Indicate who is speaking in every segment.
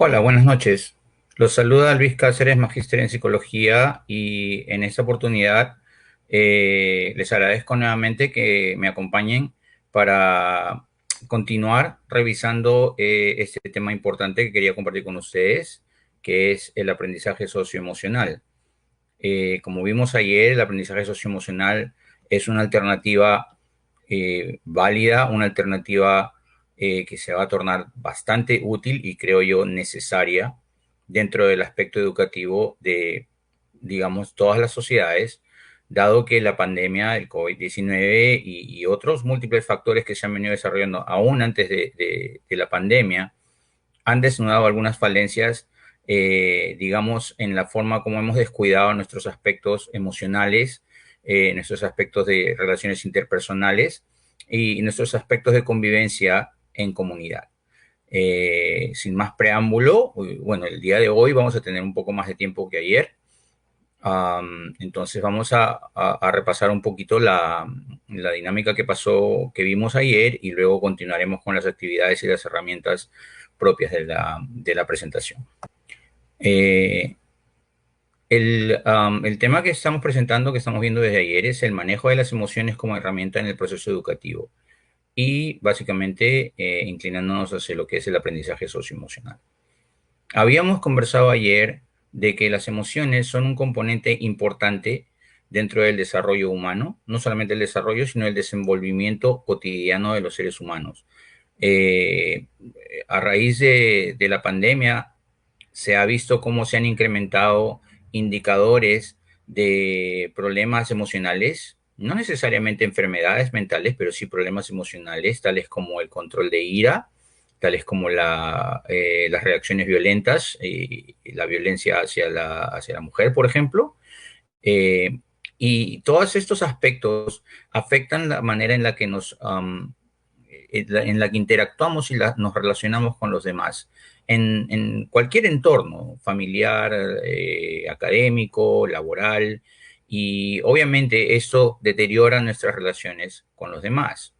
Speaker 1: Hola, buenas noches. Los saluda Luis Cáceres, magíster en psicología, y en esta oportunidad les agradezco nuevamente que me acompañen para continuar revisando este tema importante que quería compartir con ustedes, que es el aprendizaje socioemocional. Como vimos ayer, el aprendizaje socioemocional es una alternativa válida, una alternativa que se va a tornar bastante útil y creo yo necesaria dentro del aspecto educativo de, digamos, todas las sociedades, dado que la pandemia, el COVID-19 y otros múltiples factores que se han venido desarrollando aún antes de la pandemia han desnudado algunas falencias, digamos, en la forma como hemos descuidado nuestros aspectos emocionales, nuestros aspectos de relaciones interpersonales y nuestros aspectos de convivencia en comunidad. Sin más preámbulo, bueno, el día de hoy vamos a tener un poco más de tiempo que ayer. Entonces vamos a repasar un poquito la dinámica que pasó, que vimos ayer, y luego continuaremos con las actividades y las herramientas propias de la presentación. Eh, el tema que estamos presentando, que estamos viendo desde ayer, es el manejo de las emociones como herramienta en el proceso educativo y básicamente inclinándonos hacia lo que es el aprendizaje socioemocional. Habíamos conversado ayer de que las emociones son un componente importante dentro del desarrollo humano, no solamente el desarrollo, sino el desenvolvimiento cotidiano de los seres humanos. Eh, a raíz de la pandemia, se ha visto cómo se han incrementado indicadores de problemas emocionales, no necesariamente enfermedades mentales, pero sí problemas emocionales, tales como el control de ira, tales como las reacciones violentas y la violencia hacia la mujer, por ejemplo. Eh, y todos estos aspectos afectan la manera en la que en la que interactuamos y nos relacionamos con los demás. En cualquier entorno, familiar, académico, laboral, y obviamente esto deteriora nuestras relaciones con los demás.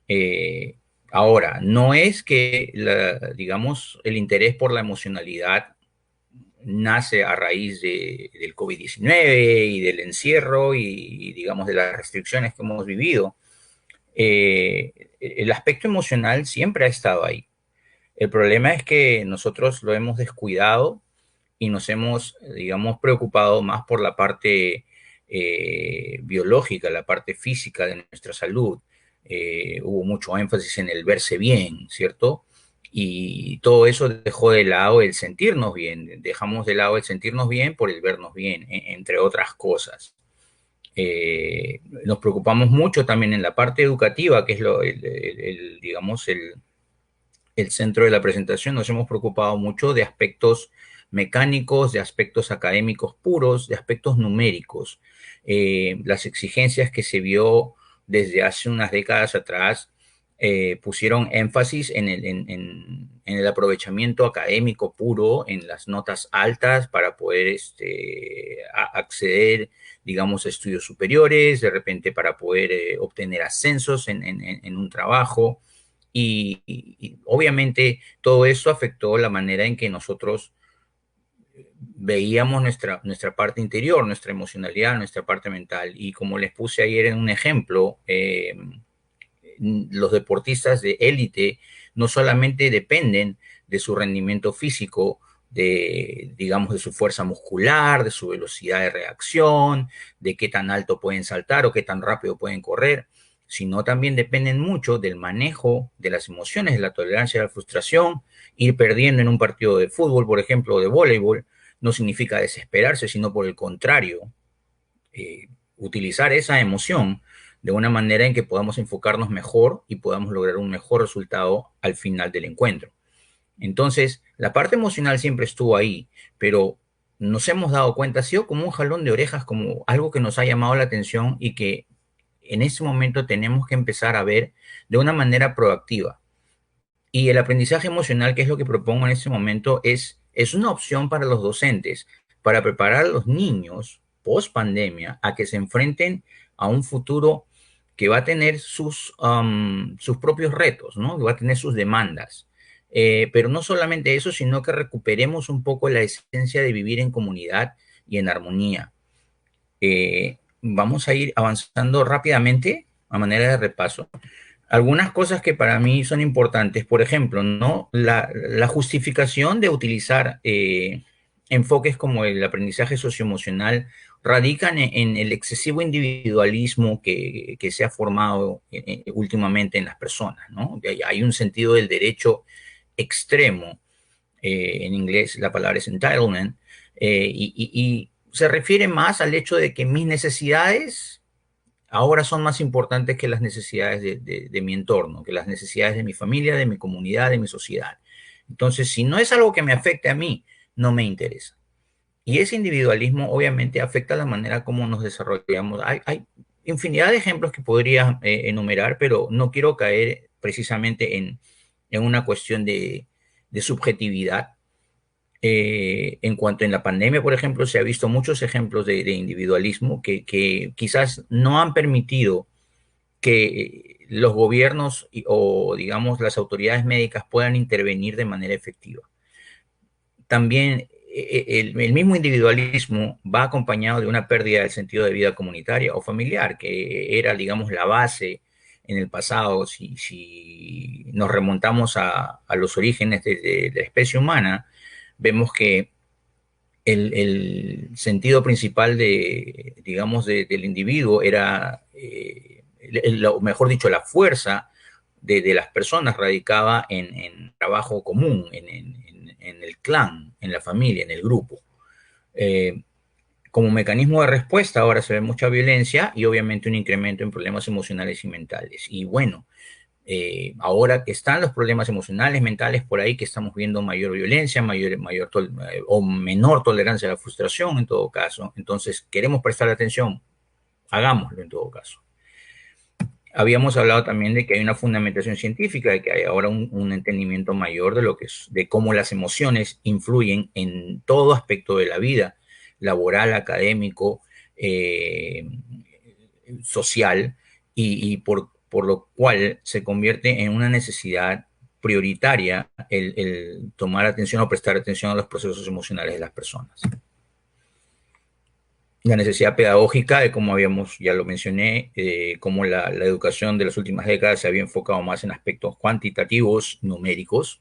Speaker 1: Eh, Ahora, no es que, digamos, el interés por la emocionalidad nace a raíz del COVID-19 y del encierro y, digamos, de las restricciones que hemos vivido. El aspecto emocional siempre ha estado ahí. El problema es que nosotros lo hemos descuidado y nos hemos, digamos, preocupado más por la parte biológica, la parte física de nuestra salud. Hubo mucho énfasis en el verse bien, ¿cierto? Y todo eso dejó de lado el sentirnos bien. Dejamos de lado el sentirnos bien por el vernos bien, entre otras cosas. Nos preocupamos mucho también en la parte educativa, que es digamos, el centro de la presentación. Nos hemos preocupado mucho de aspectos mecánicos, de aspectos académicos puros, de aspectos numéricos. Las exigencias que se vio desde hace unas décadas atrás pusieron énfasis en el aprovechamiento académico puro, en las notas altas para poder acceder, digamos, a estudios superiores, de repente para poder obtener ascensos en un trabajo. Y obviamente todo eso afectó la manera en que nosotros veíamos nuestra parte interior, nuestra emocionalidad, nuestra parte mental. Y como les puse ayer en un ejemplo, los deportistas de élite no solamente dependen de su rendimiento físico, digamos, de su fuerza muscular, de su velocidad de reacción, de qué tan alto pueden saltar o qué tan rápido pueden correr, sino también dependen mucho del manejo de las emociones, de la tolerancia a la frustración. Ir perdiendo en un partido de fútbol, por ejemplo, o de voleibol, no significa desesperarse, sino por el contrario, utilizar esa emoción de una manera en que podamos enfocarnos mejor y podamos lograr un mejor resultado al final del encuentro. Entonces, la parte emocional siempre estuvo ahí, pero nos hemos dado cuenta, ha sido como un jalón de orejas, como algo que nos ha llamado la atención y que en este momento tenemos que empezar a ver de una manera proactiva. Y el aprendizaje emocional, que es lo que propongo en este momento, es una opción para los docentes, para preparar a los niños post pandemia a que se enfrenten a un futuro que va a tener sus propios retos, ¿no? Que va a tener sus demandas. pero no solamente eso, sino que recuperemos un poco la esencia de vivir en comunidad y en armonía. Vamos a ir avanzando rápidamente a manera de repaso. Algunas cosas que para mí son importantes, por ejemplo, ¿no? La justificación de utilizar enfoques como el aprendizaje socioemocional radican en el excesivo individualismo que se ha formado últimamente en las personas, ¿no? Hay un sentido del derecho extremo, en inglés la palabra es entitlement, y se refiere más al hecho de que mis necesidades ahora son más importantes que las necesidades de mi entorno, que las necesidades de mi familia, de mi comunidad, de mi sociedad. Entonces, si no es algo que me afecte a mí, no me interesa. Y ese individualismo obviamente afecta la manera como nos desarrollamos. Hay infinidad de ejemplos que podría enumerar, pero no quiero caer precisamente en una cuestión de subjetividad. En cuanto en la pandemia, por ejemplo, se ha visto muchos ejemplos de individualismo que quizás no han permitido que los gobiernos o, digamos, las autoridades médicas puedan intervenir de manera efectiva. También el mismo individualismo va acompañado de una pérdida del sentido de vida comunitaria o familiar, que era, digamos, la base en el pasado. Si nos remontamos a los orígenes de la especie humana, vemos que el sentido principal digamos, del individuo era, o mejor dicho, la fuerza de las personas radicaba en trabajo común, en el clan, en la familia, en el grupo. Eh, Como mecanismo de respuesta ahora se ve mucha violencia y obviamente un incremento en problemas emocionales y mentales. Y bueno, ahora que están los problemas emocionales, mentales por ahí, que estamos viendo mayor violencia, o menor tolerancia a la frustración en todo caso. Entonces, queremos prestar atención, hagámoslo en todo caso. Habíamos hablado también de que hay una fundamentación científica, de que hay ahora un entendimiento mayor de lo que es, de cómo las emociones influyen en todo aspecto de la vida, laboral, académico, social, y por lo cual se convierte en una necesidad prioritaria el tomar atención o prestar atención a los procesos emocionales de las personas. La necesidad pedagógica, de como habíamos, ya lo mencioné, cómo la educación de las últimas décadas se había enfocado más en aspectos cuantitativos, numéricos,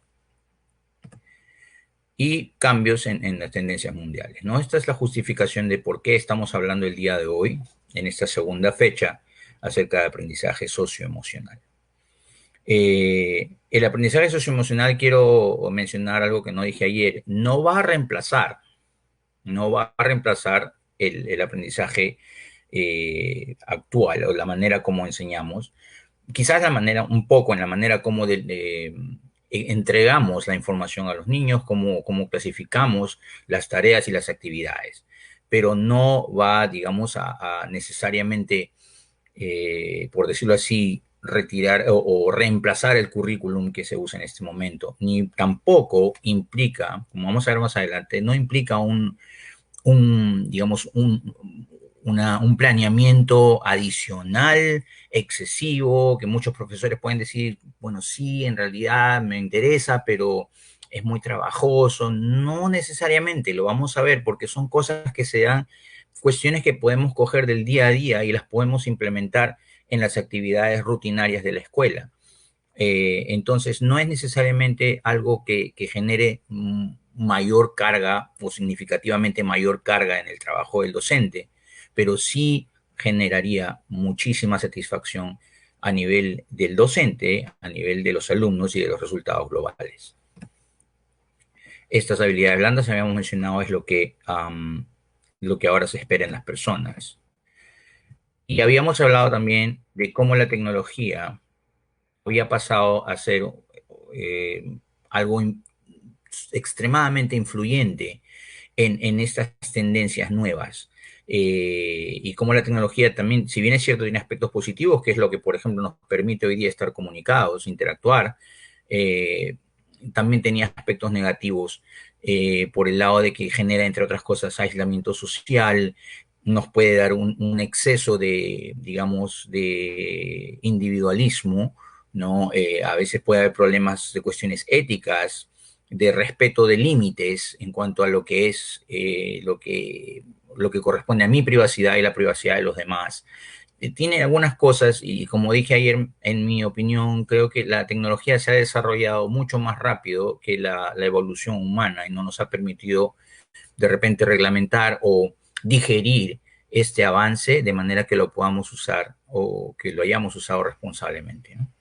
Speaker 1: y cambios en las tendencias mundiales, ¿no? Esta es la justificación de por qué estamos hablando el día de hoy, en esta segunda fecha, acerca de aprendizaje socioemocional. El aprendizaje socioemocional, quiero mencionar algo que no dije ayer, no va a reemplazar el aprendizaje actual o la manera como enseñamos. Quizás la manera, un poco en la manera como entregamos la información a los niños, cómo clasificamos las tareas y las actividades, pero no va, digamos, a necesariamente, por decirlo así, retirar o reemplazar el currículum que se usa en este momento, ni tampoco implica, como vamos a ver más adelante, no implica digamos, un planeamiento adicional, excesivo, que muchos profesores pueden decir, bueno, sí, en realidad me interesa, pero es muy trabajoso. No necesariamente, lo vamos a ver, porque son cosas que se dan, cuestiones que podemos coger del día a día y las podemos implementar en las actividades rutinarias de la escuela. Entonces, no es necesariamente algo que genere mayor carga o significativamente mayor carga en el trabajo del docente, pero sí generaría muchísima satisfacción a nivel del docente, a nivel de los alumnos y de los resultados globales. Estas habilidades blandas, habíamos mencionado, es lo que ahora se espera en las personas. Y habíamos hablado también de cómo la tecnología había pasado a ser eh, algo extremadamente influyente en estas tendencias nuevas. Y cómo la tecnología también, si bien es cierto, tiene aspectos positivos, que es lo que, por ejemplo, nos permite hoy día estar comunicados, interactuar, eh, también tenía aspectos negativos, por el lado de que genera, entre otras cosas, aislamiento social, nos puede dar un exceso de, digamos, de individualismo, ¿no? A veces puede haber problemas de cuestiones éticas, de respeto de límites en cuanto a lo que es lo que corresponde a mi privacidad y la privacidad de los demás. Tiene algunas cosas y como dije ayer, en mi opinión, creo que la tecnología se ha desarrollado mucho más rápido que la evolución humana y no nos ha permitido de repente reglamentar o digerir este avance de manera que lo podamos usar o que lo hayamos usado responsablemente, ¿no?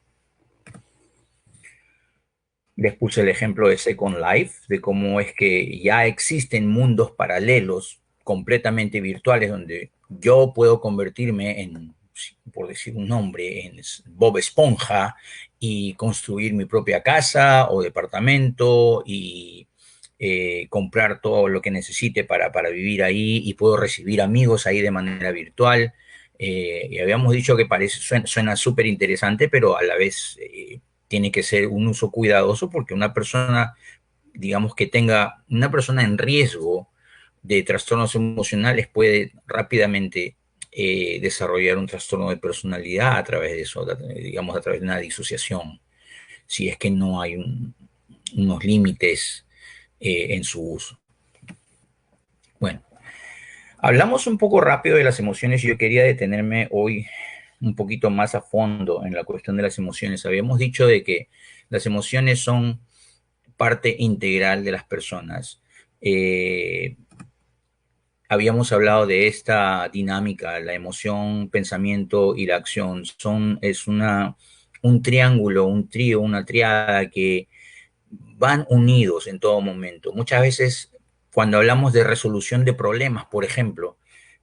Speaker 1: Les puse el ejemplo de Second Life, de cómo es que ya existen mundos paralelos completamente virtuales donde yo puedo convertirme en, por decir un nombre, en Bob Esponja y construir mi propia casa o departamento y comprar todo lo que necesite para vivir ahí y puedo recibir amigos ahí de manera virtual. Y habíamos dicho que parece, suena súper interesante, pero a la vez tiene que ser un uso cuidadoso porque una persona, digamos que tenga una persona en riesgo de trastornos emocionales puede rápidamente desarrollar un trastorno de personalidad a través de eso, digamos a través de una disociación, si es que no hay unos límites en su uso. Bueno, hablamos un poco rápido de las emociones y yo quería detenerme hoy un poquito más a fondo en la cuestión de las emociones. Habíamos dicho de que las emociones son parte integral de las personas. Habíamos hablado de esta dinámica, la emoción, pensamiento y la acción. Un triángulo, un trío, una triada que van unidos en todo momento. Muchas veces, cuando hablamos de resolución de problemas, por ejemplo,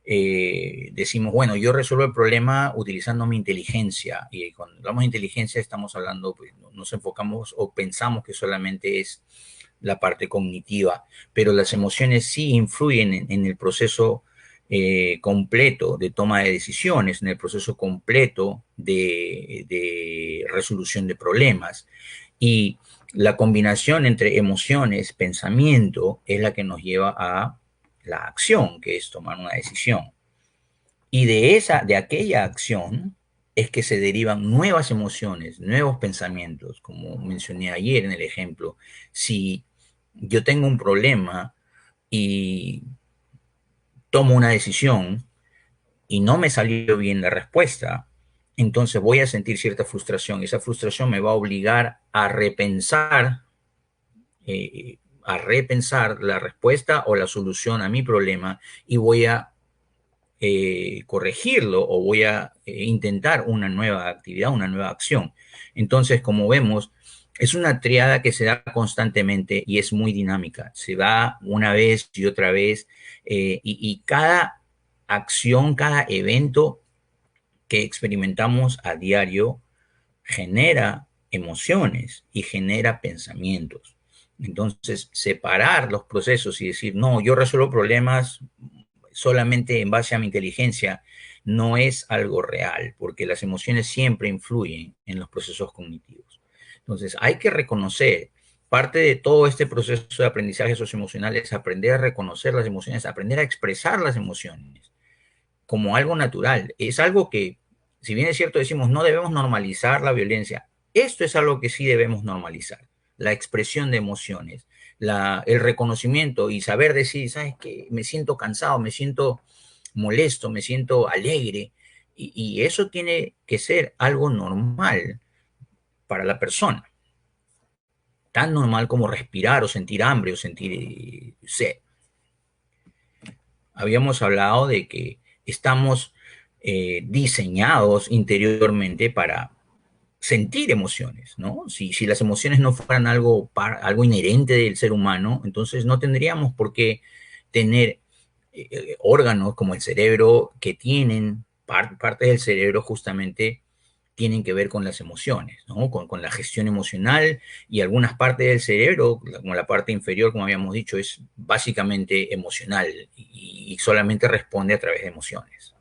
Speaker 1: decimos, bueno, yo resuelvo el problema utilizando mi inteligencia. Y cuando hablamos de inteligencia, estamos hablando, pues, nos enfocamos o pensamos que solamente es la parte cognitiva, pero las emociones sí influyen en el proceso completo de toma de decisiones, en el proceso completo de resolución de problemas. Y la combinación entre emociones, pensamiento, es la que nos lleva a la acción, que es tomar una decisión. Y de aquella acción, es que se derivan nuevas emociones, nuevos pensamientos, como mencioné ayer en el ejemplo. Si yo tengo un problema y tomo una decisión y no me salió bien la respuesta, entonces voy a sentir cierta frustración. Esa frustración me va a obligar a repensar la respuesta o la solución a mi problema y voy a corregirlo o voy a intentar una nueva actividad, una nueva acción. Entonces, como vemos, es una triada que se da constantemente y es muy dinámica. Se va una vez y otra vez y cada acción, cada evento que experimentamos a diario genera emociones y genera pensamientos. Entonces, separar los procesos y decir, no, yo resuelvo problemas solamente en base a mi inteligencia, no es algo real, porque las emociones siempre influyen en los procesos cognitivos. Entonces, hay que reconocer, parte de todo este proceso de aprendizaje socioemocional es aprender a reconocer las emociones, aprender a expresar las emociones como algo natural. Es algo que, si bien es cierto, decimos, no debemos normalizar la violencia, esto es algo que sí debemos normalizar, la expresión de emociones, el reconocimiento y saber decir, ¿sabes qué? Me siento cansado, me siento molesto, me siento alegre, y eso tiene que ser algo normal para la persona, tan normal como respirar o sentir hambre o sentir sed. Habíamos hablado de que estamos diseñados interiormente para sentir emociones, ¿no? Si las emociones no fueran algo inherente del ser humano, entonces no tendríamos por qué tener órganos como el cerebro que tienen, partes del cerebro justamente tienen que ver con las emociones, ¿no? Con la gestión emocional y algunas partes del cerebro, como la parte inferior, como habíamos dicho, es básicamente emocional y solamente responde a través de emociones.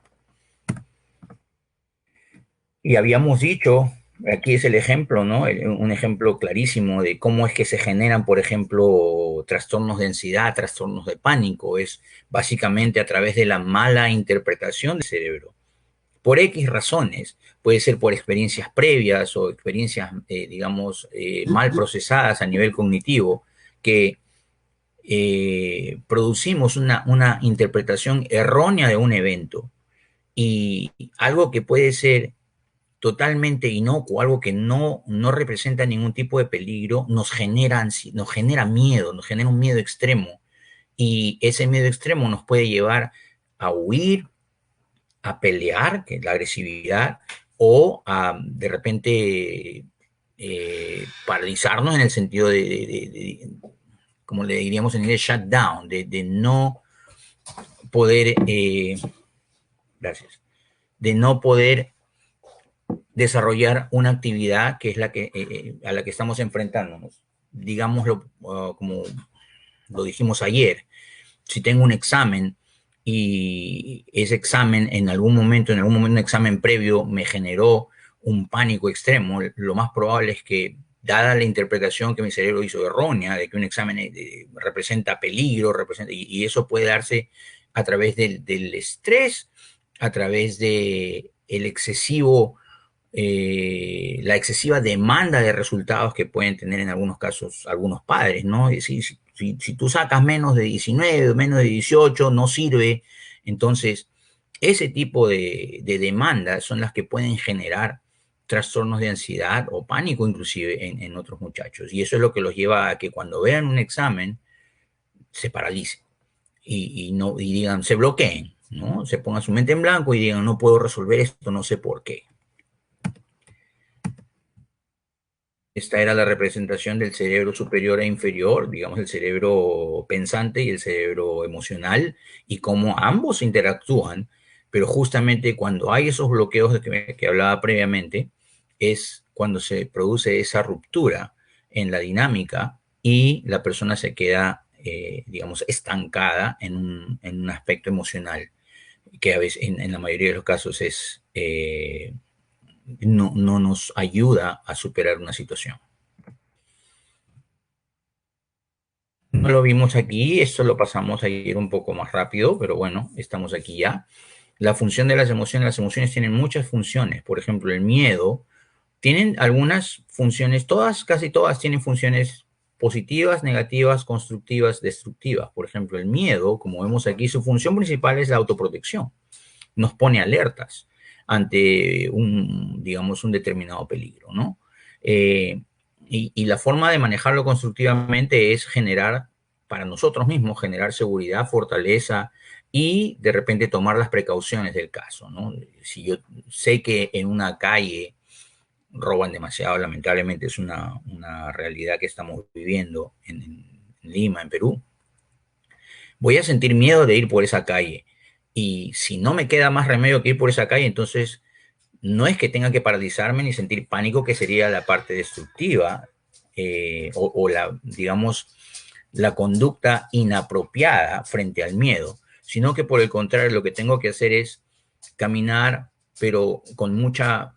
Speaker 1: Y habíamos dicho, aquí es el ejemplo, ¿no? Un ejemplo clarísimo de cómo es que se generan, por ejemplo, trastornos de ansiedad, trastornos de pánico. Es básicamente a través de la mala interpretación del cerebro. por X razones. Puede ser por experiencias previas o experiencias, digamos, mal procesadas a nivel cognitivo, que producimos una interpretación errónea de un evento. Y algo que puede ser totalmente inocuo, algo que no representa ningún tipo de peligro, nos genera miedo, nos genera un miedo extremo. Y ese miedo extremo nos puede llevar a huir, a pelear, que es la agresividad, o a de repente paralizarnos en el sentido como le diríamos en inglés, shut down, de no poder, gracias, de no poder desarrollar una actividad que es a la que estamos enfrentándonos. Digámoslo como lo dijimos ayer, si tengo un examen y ese examen en algún momento, un examen previo me generó un pánico extremo, lo más probable es que, dada la interpretación que mi cerebro hizo errónea, de que un examen representa peligro, y eso puede darse a través del estrés, a través de la excesiva demanda de resultados que pueden tener en algunos casos algunos padres, ¿no? Es decir, si tú sacas menos de 19 o menos de 18, no sirve. Entonces, ese tipo de demandas son las que pueden generar trastornos de ansiedad o pánico inclusive en otros muchachos. Y eso es lo que los lleva a que cuando vean un examen se paralicen y digan, se bloqueen, ¿no? Se pongan su mente en blanco y digan, no puedo resolver esto, no sé por qué. Esta era la representación del cerebro superior e inferior, digamos el cerebro pensante y el cerebro emocional, y cómo ambos interactúan, pero justamente cuando hay esos bloqueos que hablaba previamente, es cuando se produce esa ruptura en la dinámica y la persona se queda, digamos, estancada en un aspecto emocional, que a veces, en la mayoría de los casos, no nos ayuda a superar una situación. No lo vimos aquí, esto lo pasamos ayer un poco más rápido, pero bueno, estamos aquí ya. La función de las emociones tienen muchas funciones. Por ejemplo, el miedo tienen algunas funciones, casi todas tienen funciones positivas, negativas, constructivas, destructivas. Por ejemplo, el miedo, como vemos aquí, su función principal es la autoprotección. Nos pone alertas ante digamos, un determinado peligro, ¿no? Y la forma de manejarlo constructivamente es generar, para nosotros mismos, generar seguridad, fortaleza y de repente tomar las precauciones del caso, ¿no? Si yo sé que en una calle roban demasiado, lamentablemente es una realidad que estamos viviendo en Lima, en Perú, voy a sentir miedo de ir por esa calle. Y si no me queda más remedio que ir por esa calle, entonces no es que tenga que paralizarme ni sentir pánico, que sería la parte destructiva, o digamos, la conducta inapropiada frente al miedo, sino que por el contrario, lo que tengo que hacer es caminar, pero con mucha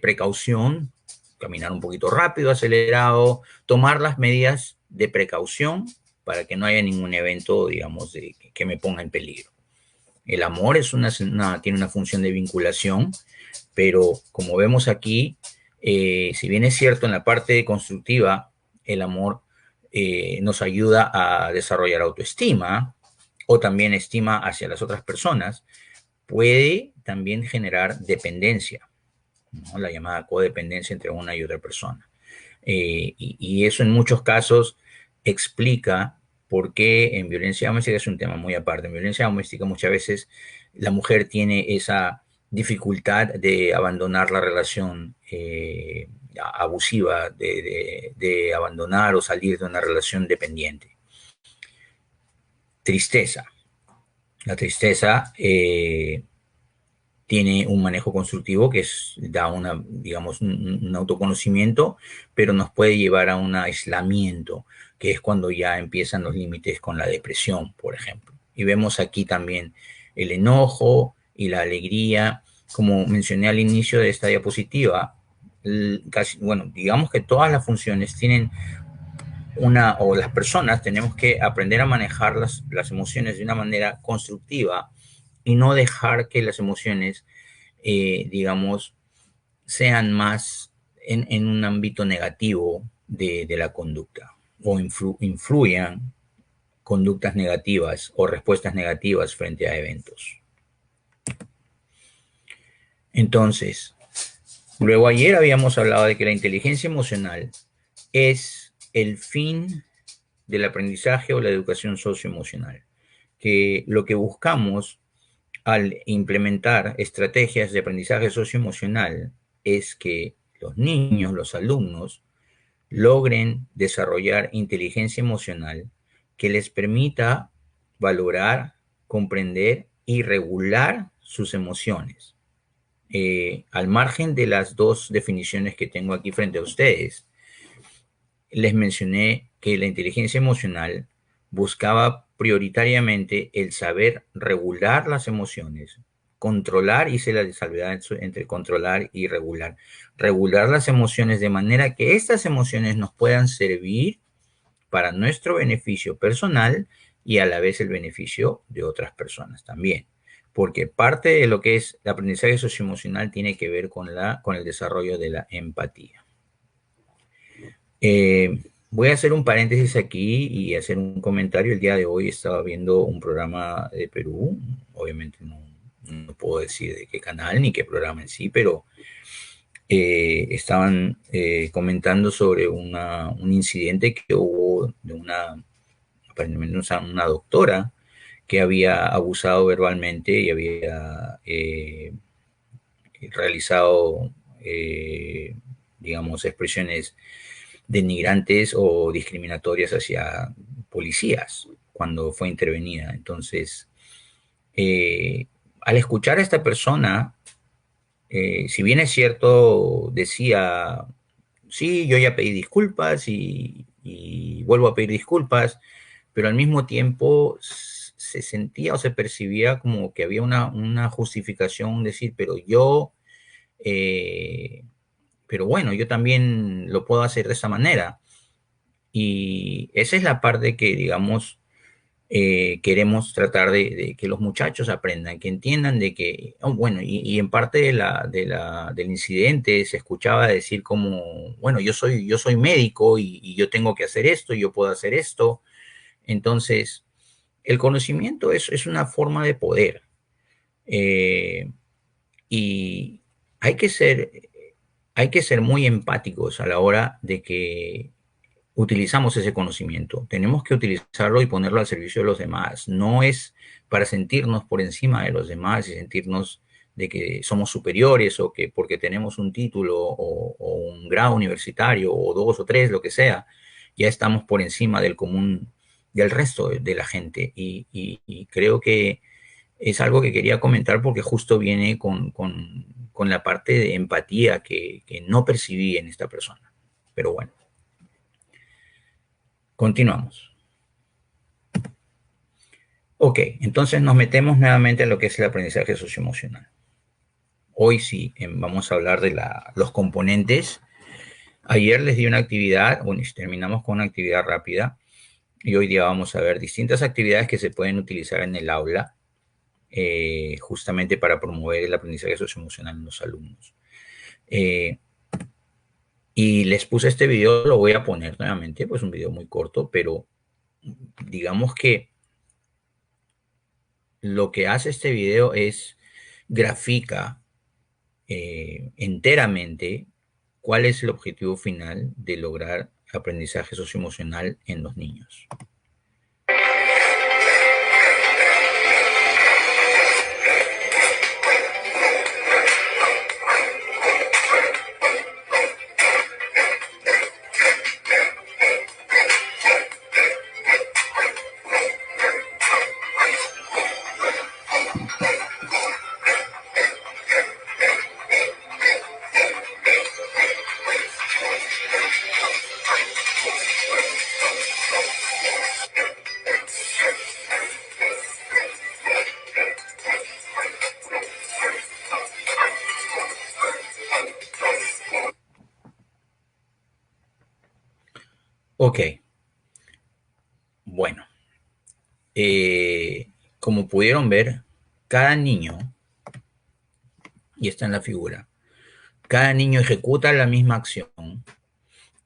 Speaker 1: precaución, caminar un poquito rápido, acelerado, tomar las medidas de precaución para que no haya ningún evento, digamos, que me ponga en peligro. El amor tiene una función de vinculación, pero como vemos aquí, si bien es cierto en la parte constructiva, el amor nos ayuda a desarrollar autoestima o también estima hacia las otras personas, puede también generar dependencia, ¿no? La llamada codependencia entre una y otra persona. Y eso en muchos casos explica por qué en violencia doméstica, es un tema muy aparte, en violencia doméstica muchas veces la mujer tiene esa dificultad de abandonar la relación abusiva, de abandonar o salir de una relación dependiente. Tristeza. La tristeza tiene un manejo constructivo que da digamos, un autoconocimiento, pero nos puede llevar a un aislamiento, que es cuando ya empiezan los límites con la depresión, por ejemplo. Y vemos aquí también el enojo y la alegría. Como mencioné al inicio de esta diapositiva, bueno, digamos que todas las funciones tienen o las personas tenemos que aprender a manejar las emociones de una manera constructiva y no dejar que las emociones digamos, sean más en un ámbito negativo de la conducta o influyan conductas negativas o respuestas negativas frente a eventos. Entonces, luego ayer habíamos hablado de que la inteligencia emocional es el fin del aprendizaje o la educación socioemocional, que lo que buscamos al implementar estrategias de aprendizaje socioemocional es que los niños, los alumnos, logren desarrollar inteligencia emocional que les permita valorar, comprender y regular sus emociones. Al margen de las dos definiciones que tengo aquí frente a ustedes, les mencioné que la inteligencia emocional buscaba prioritariamente el saber regular las emociones, controlar, hice la salvedad entre controlar y regular, regular las emociones de manera que estas emociones nos puedan servir para nuestro beneficio personal y a la vez el beneficio de otras personas también. Porque parte de lo que es el aprendizaje socioemocional tiene que ver con el desarrollo de la empatía. Voy a hacer un paréntesis aquí y hacer un comentario. El día de hoy estaba viendo un programa de Perú. Obviamente no puedo decir de qué canal ni qué programa en sí, pero estaban comentando sobre un incidente que hubo de aparentemente una doctora que había abusado verbalmente y había realizado, digamos, expresiones denigrantes o discriminatorias hacia policías cuando fue intervenida. Entonces, al escuchar a esta persona, si bien es cierto, decía, sí, yo ya pedí disculpas y vuelvo a pedir disculpas, pero al mismo tiempo se sentía o se percibía como que había una justificación, decir, eh, pero bueno, yo también lo puedo hacer de esa manera. Y esa es la parte que, digamos, queremos tratar de que los muchachos aprendan, que entiendan de que, oh, bueno, y en parte del incidente se escuchaba decir como, bueno, yo soy médico y yo tengo que hacer esto, y yo puedo hacer esto. Entonces, el conocimiento es una forma de poder. eh, y hay que ser, hay que ser muy empáticos a la hora de que utilizamos ese conocimiento. Tenemos que utilizarlo y ponerlo al servicio de los demás. No es para sentirnos por encima de los demás y sentirnos de que somos superiores o que porque tenemos un título o un grado universitario o dos o tres, lo que sea, ya estamos por encima del común, del resto de la gente. Y creo que es algo que quería comentar porque justo viene con la parte de empatía que no percibí en esta persona. Pero bueno, continuamos. Ok, entonces nos metemos nuevamente en lo que es el aprendizaje socioemocional. Hoy sí, vamos a hablar de los componentes. Ayer les di una actividad, bueno, y terminamos con una actividad rápida, y hoy día vamos a ver distintas actividades que se pueden utilizar en el aula, justamente para promover el aprendizaje socioemocional en los alumnos. Y les puse este video, lo voy a poner nuevamente, pues un video muy corto, pero digamos que lo que hace este video es grafica enteramente cuál es el objetivo final de lograr aprendizaje socioemocional en los niños. Ok, bueno, como pudieron ver, cada niño y está en la figura. Cada niño ejecuta la misma acción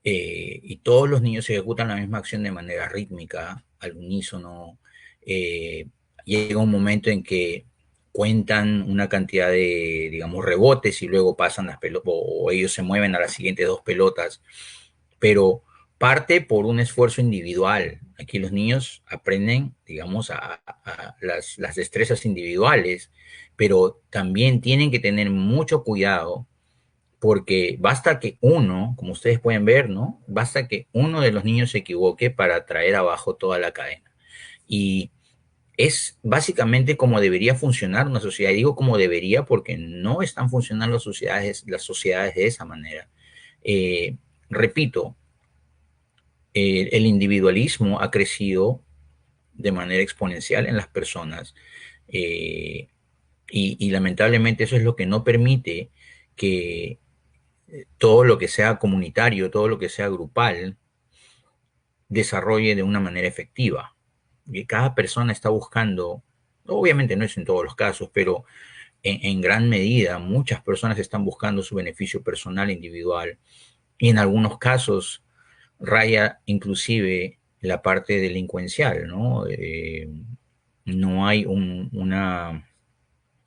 Speaker 1: y todos los niños ejecutan la misma acción de manera rítmica, al unísono. Eh, Llega un momento en que cuentan una cantidad de, digamos, rebotes y luego pasan las pelotas, o ellos se mueven a las siguientes dos pelotas, pero parte por un esfuerzo individual. Aquí los niños aprenden, digamos, a las destrezas individuales, pero también tienen que tener mucho cuidado porque basta que uno, como ustedes pueden ver, ¿no? Basta que uno de los niños se equivoque para traer abajo toda la cadena. Y es básicamente como debería funcionar una sociedad. Y digo como debería porque no están funcionando las sociedades de esa manera. Eh, Repito, el individualismo ha crecido de manera exponencial en las personas eh, y lamentablemente eso es lo que no permite que todo lo que sea comunitario, todo lo que sea grupal, desarrolle de una manera efectiva. Y cada persona está buscando, obviamente no es en todos los casos, pero en gran medida muchas personas están buscando su beneficio personal individual y en algunos casos raya inclusive la parte delincuencial, ¿no? No hay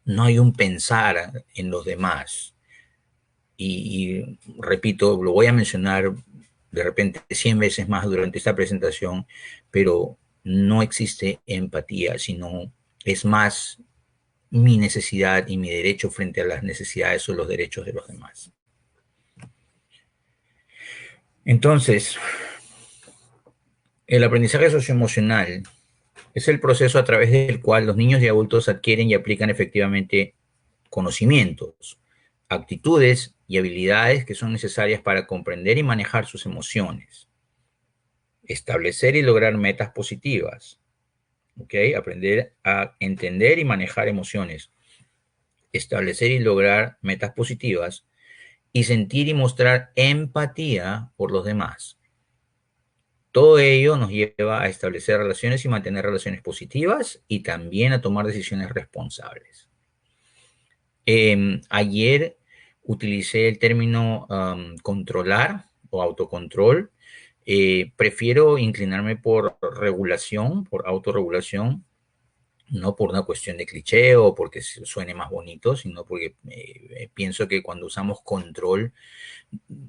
Speaker 1: no hay un pensar en los demás. Y repito, lo voy a mencionar de repente 100 veces más durante esta presentación, pero no existe empatía, sino es más mi necesidad y mi derecho frente a las necesidades o los derechos de los demás. Entonces, el aprendizaje socioemocional es el proceso a través del cual los niños y adultos adquieren y aplican efectivamente conocimientos, actitudes y habilidades que son necesarias para comprender y manejar sus emociones, establecer y lograr metas positivas, ¿ok? Aprender a entender y manejar emociones, establecer y lograr metas positivas y sentir y mostrar empatía por los demás. Todo ello nos lleva a establecer relaciones y mantener relaciones positivas y también a tomar decisiones responsables. Ayer utilicé el término controlar o autocontrol. Prefiero inclinarme por regulación, por autorregulación, no por una cuestión de cliché o porque suene más bonito, sino porque pienso que cuando usamos control,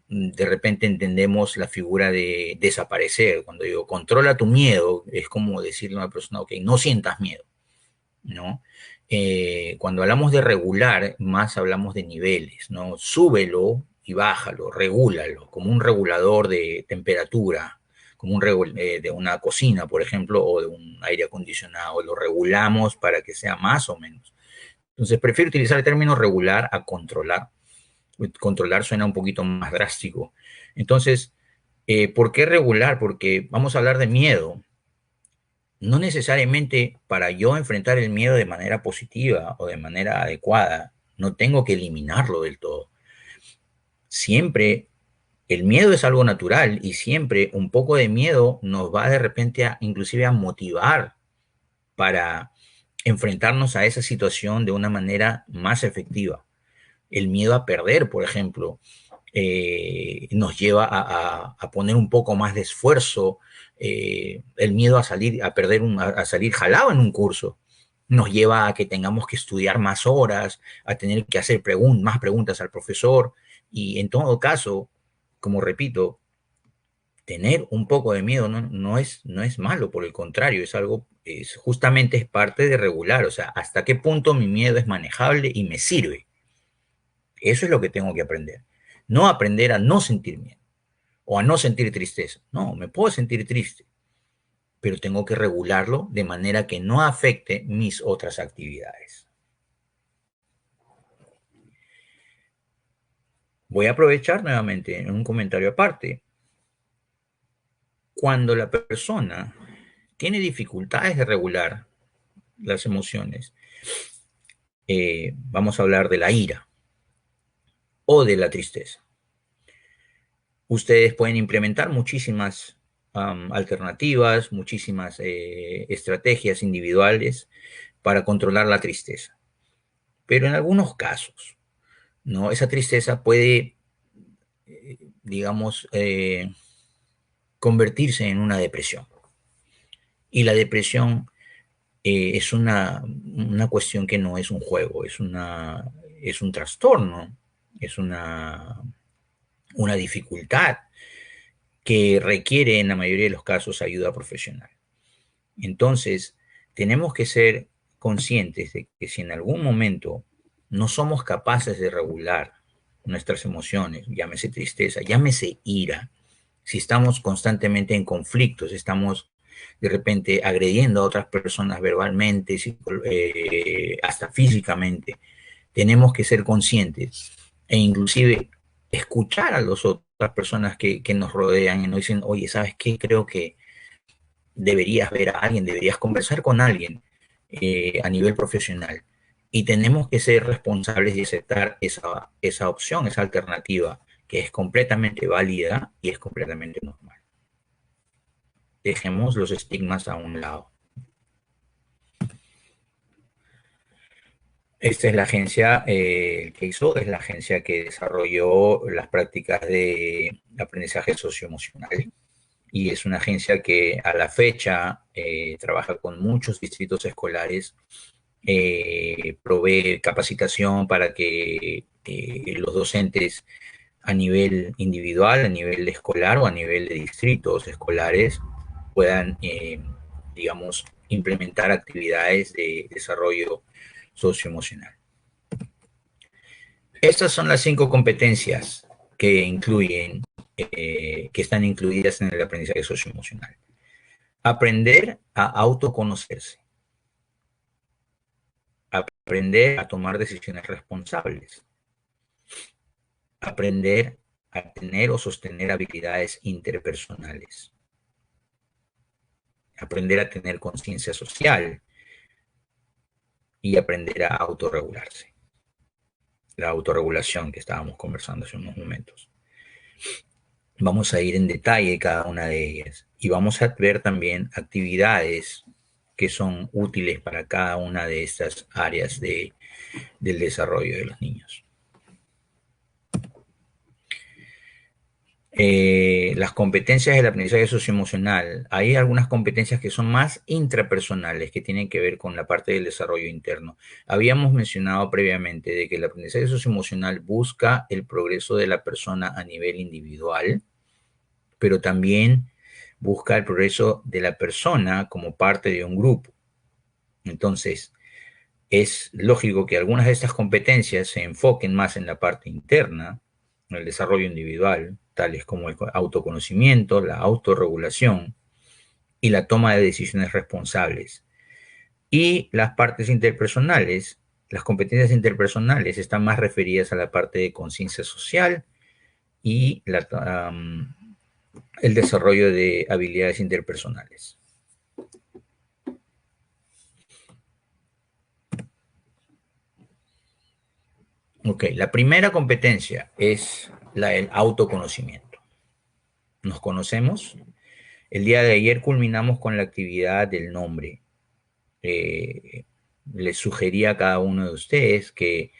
Speaker 1: de repente entendemos la figura de desaparecer. Cuando digo controla tu miedo, es como decirle a una persona, ok, no sientas miedo, ¿no? Cuando hablamos de regular, más hablamos de niveles, ¿no? Súbelo y bájalo, regúlalo, como un regulador de temperatura, como de una cocina, por ejemplo, o de un aire acondicionado. Lo regulamos para que sea más o menos. Entonces, prefiero utilizar el término regular a controlar. Controlar suena un poquito más drástico. Entonces, ¿por qué regular? Porque vamos a hablar de miedo. No necesariamente para yo enfrentar el miedo de manera positiva o de manera adecuada, no tengo que eliminarlo del todo. Siempre el miedo es algo natural y siempre un poco de miedo nos va de repente inclusive a motivar para enfrentarnos a esa situación de una manera más efectiva. El miedo a perder, por ejemplo, nos lleva a poner un poco más de esfuerzo, el miedo a salir, a perder, a salir jalado en un curso, nos lleva a que tengamos que estudiar más horas, a tener que hacer más preguntas al profesor, y en todo caso, como repito, tener un poco de miedo no es malo, por el contrario, es algo, justamente es parte de regular, o sea, hasta qué punto mi miedo es manejable y me sirve. Eso es lo que tengo que aprender. No aprender a no sentir miedo o a no sentir tristeza. No, me puedo sentir triste, pero tengo que regularlo de manera que no afecte mis otras actividades. Voy a aprovechar nuevamente en un comentario aparte. Cuando la persona tiene dificultades de regular las emociones, vamos a hablar de la ira o de la tristeza. Ustedes pueden implementar muchísimas alternativas, muchísimas estrategias individuales para controlar la tristeza. Pero en algunos casos, ¿no? Esa tristeza puede, digamos, convertirse en una depresión. Y la depresión es una cuestión que no es un juego, es un trastorno, es una dificultad que requiere en la mayoría de los casos ayuda profesional. Entonces, tenemos que ser conscientes de que si en algún momento no somos capaces de regular nuestras emociones, llámese tristeza, llámese ira, si estamos constantemente en conflictos, estamos de repente agrediendo a otras personas verbalmente, hasta físicamente, tenemos que ser conscientes e inclusive escuchar a las otras personas que nos rodean y nos dicen, oye, ¿sabes qué? Creo que deberías ver a alguien, deberías conversar con alguien a nivel profesional. Y tenemos que ser responsables y aceptar esa opción, esa alternativa, que es completamente válida y es completamente normal. Dejemos los estigmas a un lado. Esta es la agencia que hizo, es la agencia que desarrolló las prácticas de aprendizaje socioemocional y es una agencia que a la fecha trabaja con muchos distritos escolares, provee capacitación para que los docentes a nivel individual, a nivel escolar o a nivel de distritos escolares puedan, digamos, implementar actividades de desarrollo socioemocional. Estas son las 5 competencias que incluyen, que están incluidas en el aprendizaje socioemocional. Aprender a autoconocerse, aprender a tomar decisiones responsables, aprender a tener o sostener habilidades interpersonales, aprender a tener conciencia social y aprender a autorregularse. La autorregulación que estábamos conversando hace unos momentos. Vamos a ir en detalle cada una de ellas y vamos a ver también actividades que son útiles para cada una de estas áreas del desarrollo de los niños. Las competencias del aprendizaje socioemocional. Hay algunas competencias que son más intrapersonales, que tienen que ver con la parte del desarrollo interno. Habíamos mencionado previamente de que el aprendizaje socioemocional busca el progreso de la persona a nivel individual, pero también busca el progreso de la persona como parte de un grupo. Entonces, es lógico que algunas de estas competencias se enfoquen más en la parte interna, en el desarrollo individual, tales como el autoconocimiento, la autorregulación y la toma de decisiones responsables. Y las partes interpersonales, las competencias interpersonales están más referidas a la parte de conciencia social y el desarrollo de habilidades interpersonales. Ok, la primera competencia es la del autoconocimiento. ¿Nos conocemos? El día de ayer culminamos con la actividad del nombre. Les sugería a cada uno de ustedes que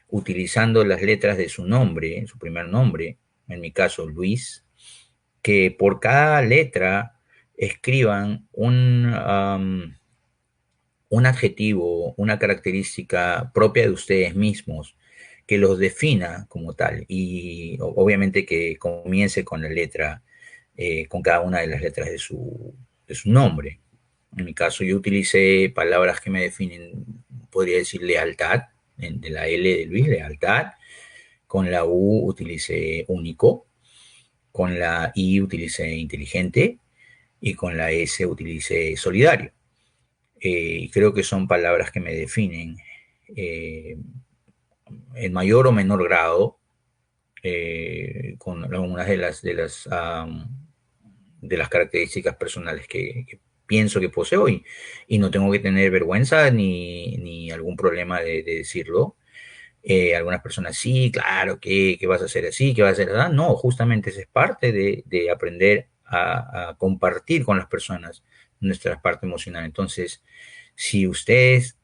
Speaker 1: utilizando las letras de su nombre, su primer nombre, en mi caso Luis, que por cada letra escriban un adjetivo, una característica propia de ustedes mismos que los defina como tal y obviamente que comience con la letra, con cada una de las letras de su nombre. En mi caso yo utilicé palabras que me definen, podría decir lealtad, de la L de Luis, lealtad, con la U utilicé único, con la I utilicé inteligente y con la S utilicé solidario. Creo que son palabras que me definen en mayor o menor grado con algunas de las características personales que pienso que poseo y no tengo que tener vergüenza ni algún problema de decirlo. Algunas personas, sí, claro, ¿qué vas a hacer así? ¿Qué vas a hacer así? No, justamente esa es parte de aprender a compartir con las personas nuestra parte emocional. Entonces, si ustedes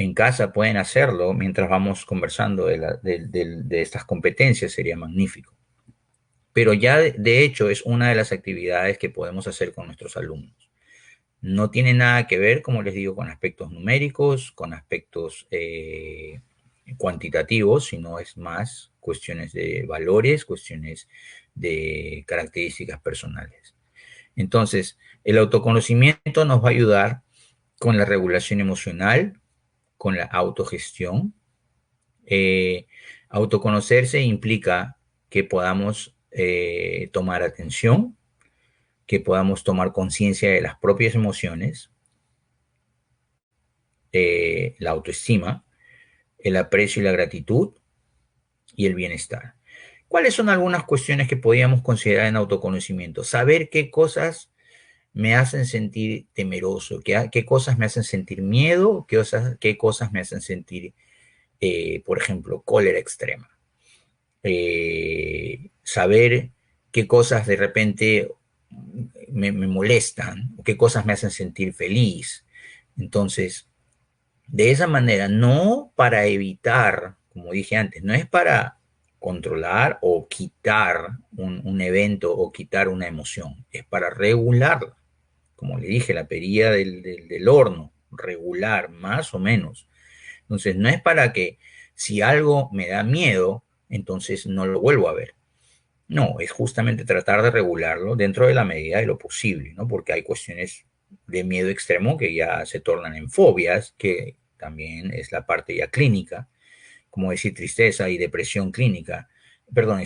Speaker 1: en casa pueden hacerlo mientras vamos conversando de estas competencias, sería magnífico. Pero ya de hecho es una de las actividades que podemos hacer con nuestros alumnos. No tiene nada que ver, como les digo, con aspectos numéricos, con aspectos cuantitativos, sino es más cuestiones de valores, cuestiones de características personales. Entonces, el autoconocimiento nos va a ayudar con la regulación emocional, con la autogestión. Eh, Autoconocerse implica que podamos tomar atención, que podamos tomar conciencia de las propias emociones, la autoestima, el aprecio y la gratitud y el bienestar. ¿Cuáles son algunas cuestiones que podríamos considerar en autoconocimiento? Saber qué cosas me hacen sentir temeroso, qué cosas me hacen sentir miedo, qué cosas me hacen sentir, por ejemplo, cólera extrema. Saber qué cosas de repente me molestan, qué cosas me hacen sentir feliz. Entonces, de esa manera, no para evitar, como dije antes, no es para controlar o quitar un evento o quitar una emoción, es para regularla. Como le dije, la perilla del horno, regular, más o menos. Entonces, no es para que si algo me da miedo, entonces no lo vuelvo a ver. No, es justamente tratar de regularlo dentro de la medida de lo posible, ¿no? Porque hay cuestiones de miedo extremo que ya se tornan en fobias, que también es la parte ya clínica, como decir tristeza y depresión clínica, perdón,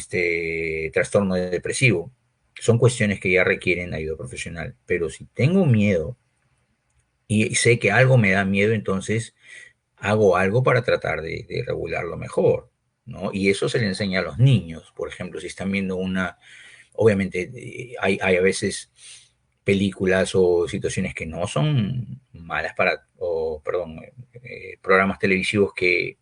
Speaker 1: trastorno depresivo. Son cuestiones que ya requieren ayuda profesional. Pero si tengo miedo y sé que algo me da miedo, entonces hago algo para tratar de regularlo mejor, ¿no? Y eso se le enseña a los niños. Por ejemplo, si están viendo obviamente hay a veces películas o situaciones que no son malas perdón, programas televisivos que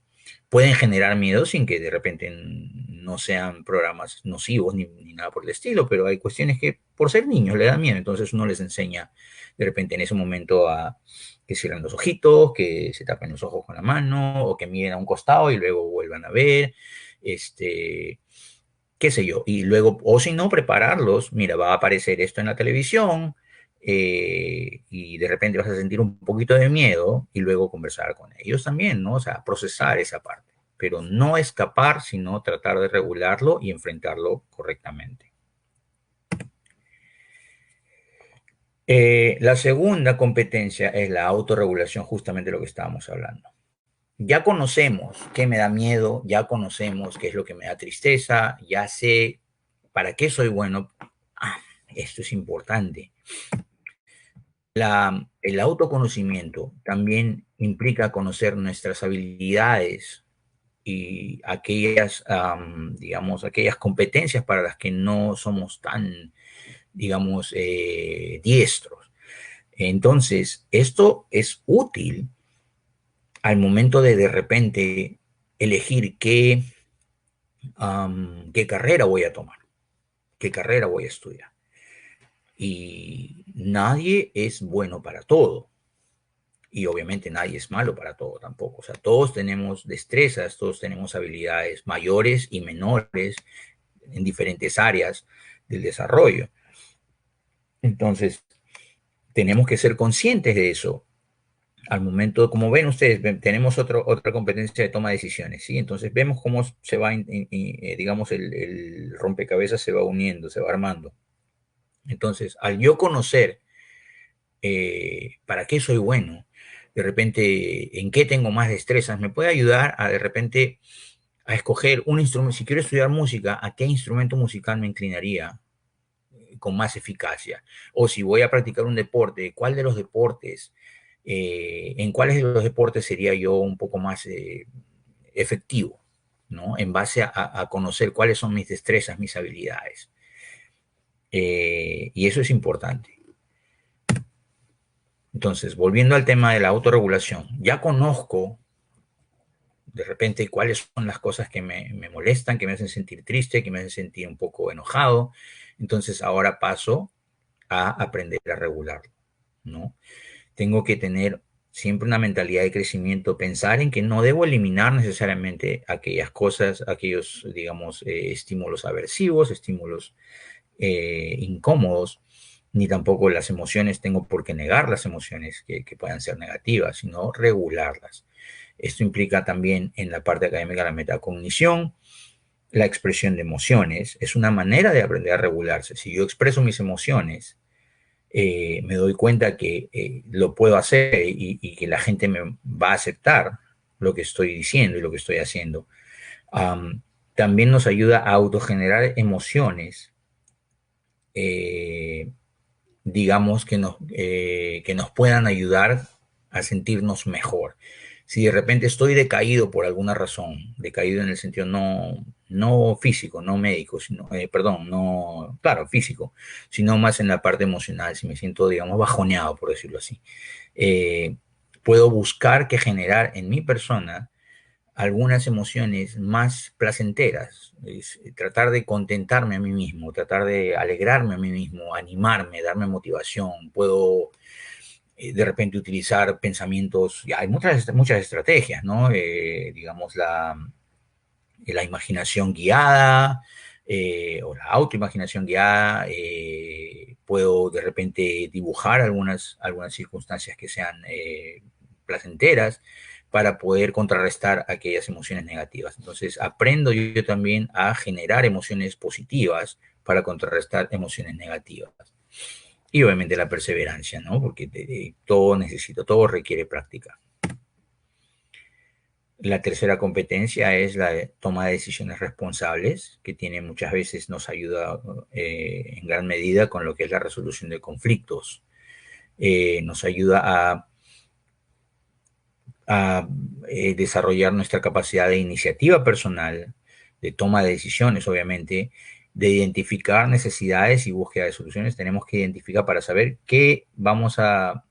Speaker 1: pueden generar miedo sin que de repente no sean programas nocivos ni nada por el estilo, pero hay cuestiones que por ser niños le dan miedo, entonces uno les enseña de repente en ese momento a que cierren los ojitos, que se tapen los ojos con la mano o que miren a un costado y luego vuelvan a ver, qué sé yo, y luego, o si no, prepararlos, mira, va a aparecer esto en la televisión, y de repente vas a sentir un poquito de miedo y luego conversar con ellos también, ¿no? O sea, procesar esa parte, pero no escapar, sino tratar de regularlo y enfrentarlo correctamente. La segunda competencia es la autorregulación, justamente lo que estábamos hablando. Ya conocemos qué me da miedo, ya conocemos qué es lo que me da tristeza, ya sé para qué soy bueno. Ah, esto es importante. El autoconocimiento también implica conocer nuestras habilidades y digamos, aquellas competencias para las que no somos tan, digamos, diestros. Entonces, esto es útil al momento de repente elegir qué carrera voy a tomar, qué carrera voy a estudiar. Y nadie es bueno para todo. Y obviamente nadie es malo para todo tampoco. O sea, todos tenemos destrezas, todos tenemos habilidades mayores y menores en diferentes áreas del desarrollo. Entonces, tenemos que ser conscientes de eso. Al momento, como ven ustedes, tenemos otra competencia de toma de decisiones, ¿sí? Entonces vemos cómo se va, digamos, el rompecabezas se va uniendo, se va armando. Entonces, al yo conocer para qué soy bueno, de repente en qué tengo más destrezas, me puede ayudar a de repente a escoger un instrumento. Si quiero estudiar música, ¿a qué instrumento musical me inclinaría con más eficacia? O si voy a practicar un deporte, ¿cuál de los deportes, en cuáles de los deportes sería yo un poco más efectivo? ¿No? En base a conocer cuáles son mis destrezas, mis habilidades. Y eso es importante. Entonces, volviendo al tema de la autorregulación, ya conozco de repente cuáles son las cosas que me molestan, que me hacen sentir triste, que me hacen sentir un poco enojado. Entonces, ahora paso a aprender a regularlo, ¿no? Tengo que tener siempre una mentalidad de crecimiento, pensar en que no debo eliminar necesariamente aquellas cosas, aquellos, digamos, estímulos aversivos, estímulos incómodos, ni tampoco las emociones, tengo por qué negar las emociones que puedan ser negativas, sino regularlas. Esto implica también en la parte académica la metacognición, la expresión de emociones, es una manera de aprender a regularse. Si yo expreso mis emociones, me doy cuenta que lo puedo hacer y que la gente me va a aceptar lo que estoy diciendo y lo que estoy haciendo. Um, También nos ayuda a autogenerar emociones, eh, digamos, que nos puedan ayudar a sentirnos mejor. Si de repente estoy decaído por alguna razón, decaído en el sentido no físico, no médico, sino, perdón, no, claro, físico, sino más en la parte emocional, si me siento, digamos, bajoneado, por decirlo así, eh, puedo buscar que generar en mi persona algunas emociones más placenteras, es tratar de contentarme a mí mismo, tratar de alegrarme a mí mismo, animarme, darme motivación. Puedo de repente utilizar pensamientos, ya hay muchas estrategias, ¿no? Digamos la imaginación guiada o la autoimaginación guiada. Puedo de repente dibujar algunas circunstancias que sean placenteras para poder contrarrestar aquellas emociones negativas. Entonces, aprendo yo también a generar emociones positivas para contrarrestar emociones negativas. Y obviamente la perseverancia, ¿no? Porque todo requiere práctica. La tercera competencia es la de toma de decisiones responsables, que tiene muchas veces nos ayuda en gran medida con lo que es la resolución de conflictos. Nos ayuda a desarrollar nuestra capacidad de iniciativa personal, de toma de decisiones, obviamente, de identificar necesidades y búsqueda de soluciones. Tenemos que identificar para saber qué vamos a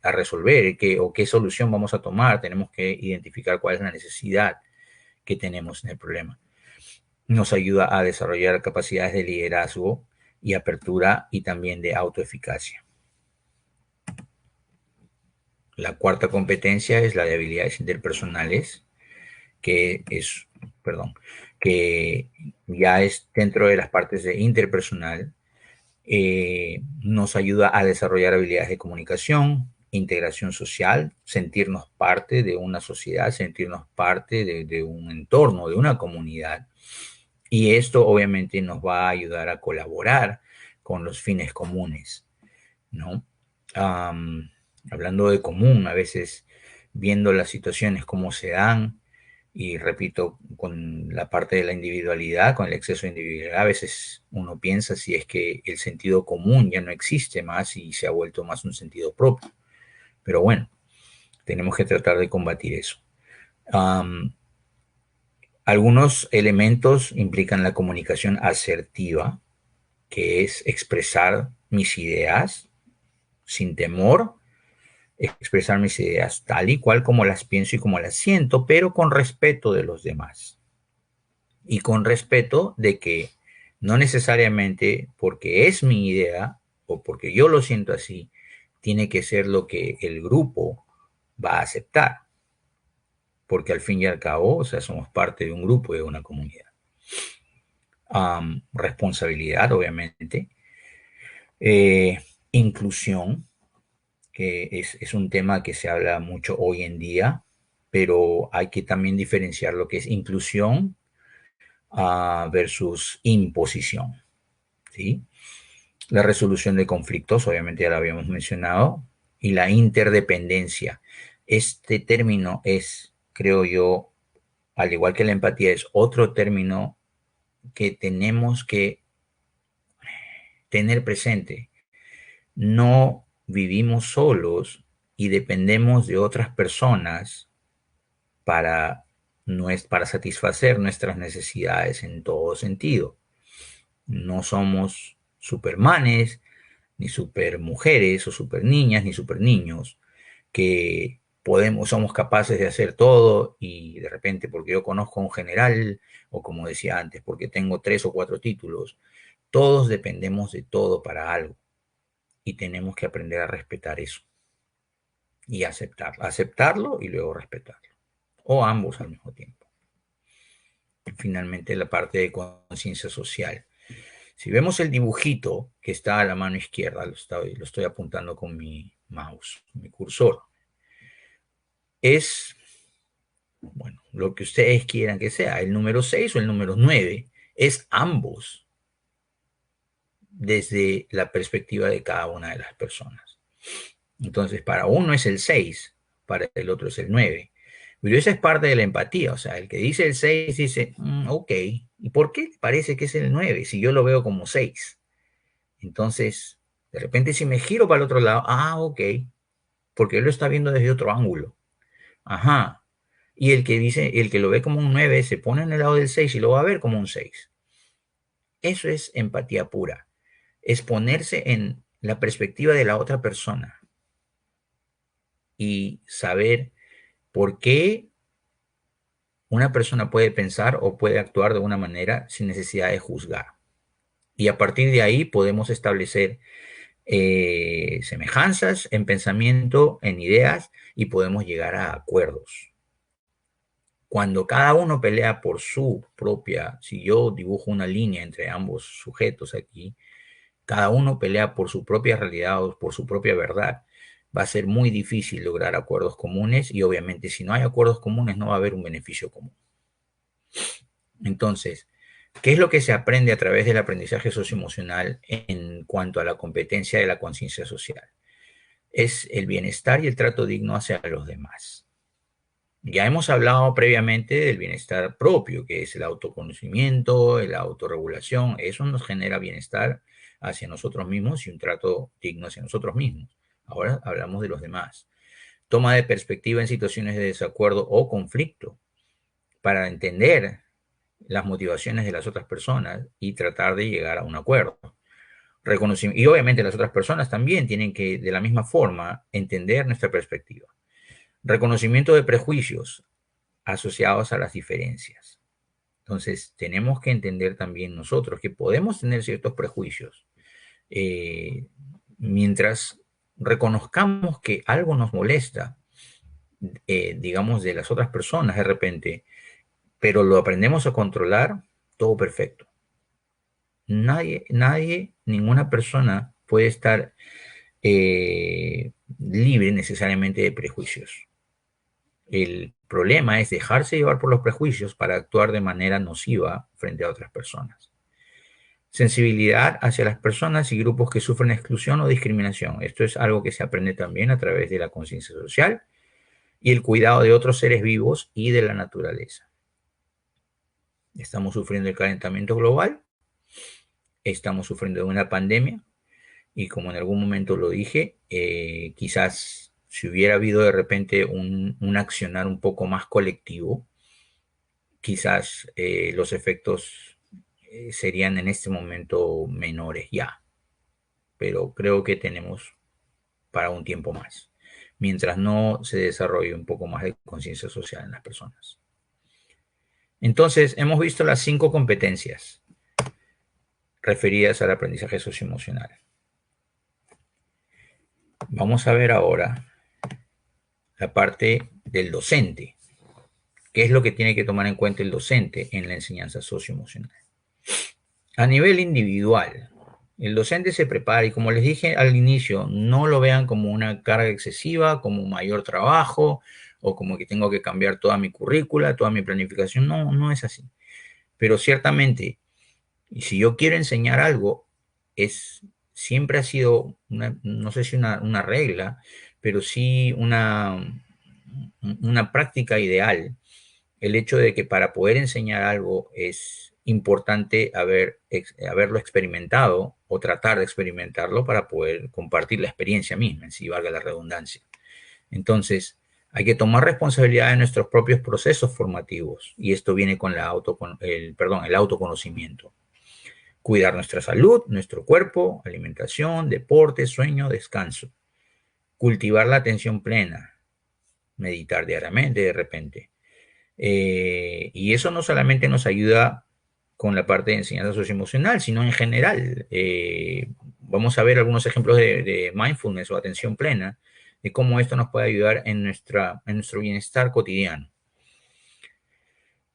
Speaker 1: resolver o qué solución vamos a tomar. Tenemos que identificar cuál es la necesidad que tenemos en el problema. Nos ayuda a desarrollar capacidades de liderazgo y apertura y también de autoeficacia. La cuarta competencia es la de habilidades interpersonales, perdón, que ya es dentro de las partes de interpersonal. Nos ayuda a desarrollar habilidades de comunicación, integración social, sentirnos parte de una sociedad, sentirnos parte de un entorno, de una comunidad. Y esto obviamente nos va a ayudar a colaborar con los fines comunes, ¿no? Hablando de común, a veces viendo las situaciones como se dan, y repito, con la parte de la individualidad, con el exceso de individualidad, a veces uno piensa si es que el sentido común ya no existe más y se ha vuelto más un sentido propio. Pero bueno, tenemos que tratar de combatir eso. Algunos elementos implican la comunicación asertiva, que es expresar mis ideas sin temor, expresar mis ideas tal y cual como las pienso y como las siento, pero con respeto de los demás. Y con respeto de que no necesariamente porque es mi idea o porque yo lo siento así, tiene que ser lo que el grupo va a aceptar. Porque al fin y al cabo, o sea, somos parte de un grupo, de una comunidad. Responsabilidad, obviamente. Eh, Inclusión, que es un tema que se habla mucho hoy en día, pero hay que también diferenciar lo que es inclusión versus imposición, ¿sí? La resolución de conflictos, obviamente ya lo habíamos mencionado, y la interdependencia. Este término es, creo yo, al igual que la empatía, es otro término que tenemos que tener presente. No vivimos solos y dependemos de otras personas para, para satisfacer nuestras necesidades en todo sentido. No somos supermanes, ni supermujeres o superniñas, ni superniños, que somos capaces de hacer todo y de repente porque yo conozco a un general, o como decía antes, porque tengo 3 o 4 títulos, todos dependemos de todo para algo y tenemos que aprender a respetar eso. y aceptarlo y luego respetarlo, o ambos al mismo tiempo. Y finalmente la parte de conciencia social. Si vemos el dibujito que está a la mano izquierda, lo estoy apuntando con mi mouse, mi cursor, es, bueno, lo que ustedes quieran que sea, el número 6 o el número 9, es ambos desde la perspectiva de cada una de las personas. Entonces, para uno es el 6, para el otro es el 9. Pero esa es parte de la empatía, o sea, el que dice el 6 dice, ok, ¿y por qué parece que es el 9 si yo lo veo como 6? Entonces, de repente si me giro para el otro lado, ok, porque él lo está viendo desde otro ángulo. Ajá. Y el que lo ve como un 9 se pone en el lado del 6 y lo va a ver como un 6. Eso es empatía pura. Es ponerse en la perspectiva de la otra persona y saber por qué una persona puede pensar o puede actuar de una manera sin necesidad de juzgar. Y a partir de ahí podemos establecer semejanzas en pensamiento, en ideas, y podemos llegar a acuerdos. Cuando cada uno pelea por su propia, si yo dibujo una línea entre ambos sujetos aquí, cada uno pelea por su propia realidad o por su propia verdad, va a ser muy difícil lograr acuerdos comunes y obviamente si no hay acuerdos comunes no va a haber un beneficio común. Entonces, ¿qué es lo que se aprende a través del aprendizaje socioemocional en cuanto a la competencia de la conciencia social? Es el bienestar y el trato digno hacia los demás. Ya hemos hablado previamente del bienestar propio, que es el autoconocimiento, la autorregulación. Eso nos genera bienestar hacia nosotros mismos y un trato digno hacia nosotros mismos. Ahora hablamos de los demás. Toma de perspectiva en situaciones de desacuerdo o conflicto para entender las motivaciones de las otras personas y tratar de llegar a un acuerdo. Y obviamente las otras personas también tienen que, de la misma forma, entender nuestra perspectiva. Reconocimiento de prejuicios asociados a las diferencias. Entonces, tenemos que entender también nosotros que podemos tener ciertos prejuicios. Mientras reconozcamos que algo nos molesta, digamos, de las otras personas de repente, pero lo aprendemos a controlar, todo perfecto. Nadie, ninguna persona puede estar libre necesariamente de prejuicios. El problema es dejarse llevar por los prejuicios para actuar de manera nociva frente a otras personas. Sensibilidad hacia las personas y grupos que sufren exclusión o discriminación. Esto es algo que se aprende también a través de la conciencia social y el cuidado de otros seres vivos y de la naturaleza. Estamos sufriendo el calentamiento global, estamos sufriendo de una pandemia y como en algún momento lo dije, quizás si hubiera habido de repente un accionar un poco más colectivo, quizás los efectos serían en este momento menores ya, pero creo que tenemos para un tiempo más, mientras no se desarrolle un poco más de conciencia social en las personas. Entonces, hemos visto las 5 competencias referidas al aprendizaje socioemocional. Vamos a ver ahora la parte del docente. ¿Qué es lo que tiene que tomar en cuenta el docente en la enseñanza socioemocional? A nivel individual, el docente se prepara y como les dije al inicio, no lo vean como una carga excesiva, como un mayor trabajo o como que tengo que cambiar toda mi currícula, toda mi planificación. No, no es así. Pero ciertamente, y si yo quiero enseñar algo, siempre ha sido, no sé si una regla, pero sí una práctica ideal el hecho de que para poder enseñar algo es importante haberlo experimentado o tratar de experimentarlo para poder compartir la experiencia misma, si valga la redundancia. Entonces, hay que tomar responsabilidad de nuestros propios procesos formativos y esto viene con el autoconocimiento. Cuidar nuestra salud, nuestro cuerpo, alimentación, deporte, sueño, descanso. Cultivar la atención plena, meditar diariamente de repente. Y eso no solamente nos ayuda con la parte de enseñanza socioemocional, sino en general. Vamos a ver algunos ejemplos de mindfulness o atención plena, de cómo esto nos puede ayudar en nuestro bienestar cotidiano.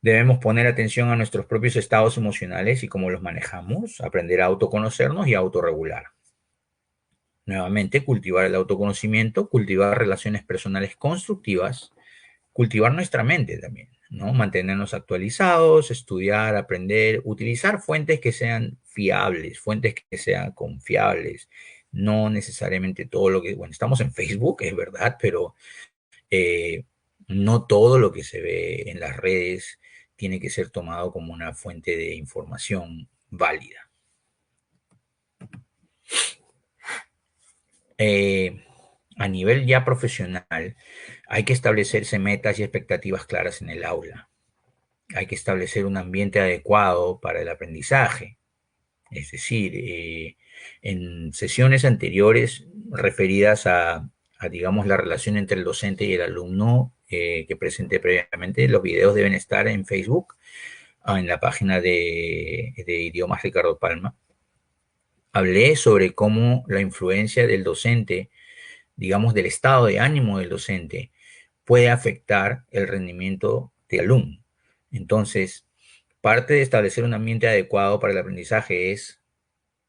Speaker 1: Debemos poner atención a nuestros propios estados emocionales y cómo los manejamos, aprender a autoconocernos y a autorregular. Nuevamente, cultivar el autoconocimiento, cultivar relaciones personales constructivas, cultivar nuestra mente también, ¿no? Mantenernos actualizados, estudiar, aprender, utilizar fuentes que sean fiables, fuentes que sean confiables, no necesariamente todo lo que, bueno, estamos en Facebook, es verdad, pero eh, no todo lo que se ve en las redes tiene que ser tomado como una fuente de información válida. Eh, a nivel ya profesional, hay que establecerse metas y expectativas claras en el aula. Hay que establecer un ambiente adecuado para el aprendizaje. Es decir, en sesiones anteriores referidas digamos, la relación entre el docente y el alumno que presenté previamente, los videos deben estar en Facebook, en la página de Idiomas Ricardo Palma. Hablé sobre cómo la influencia del docente, digamos, del estado de ánimo del docente, puede afectar el rendimiento del alumno. Entonces, parte de establecer un ambiente adecuado para el aprendizaje es,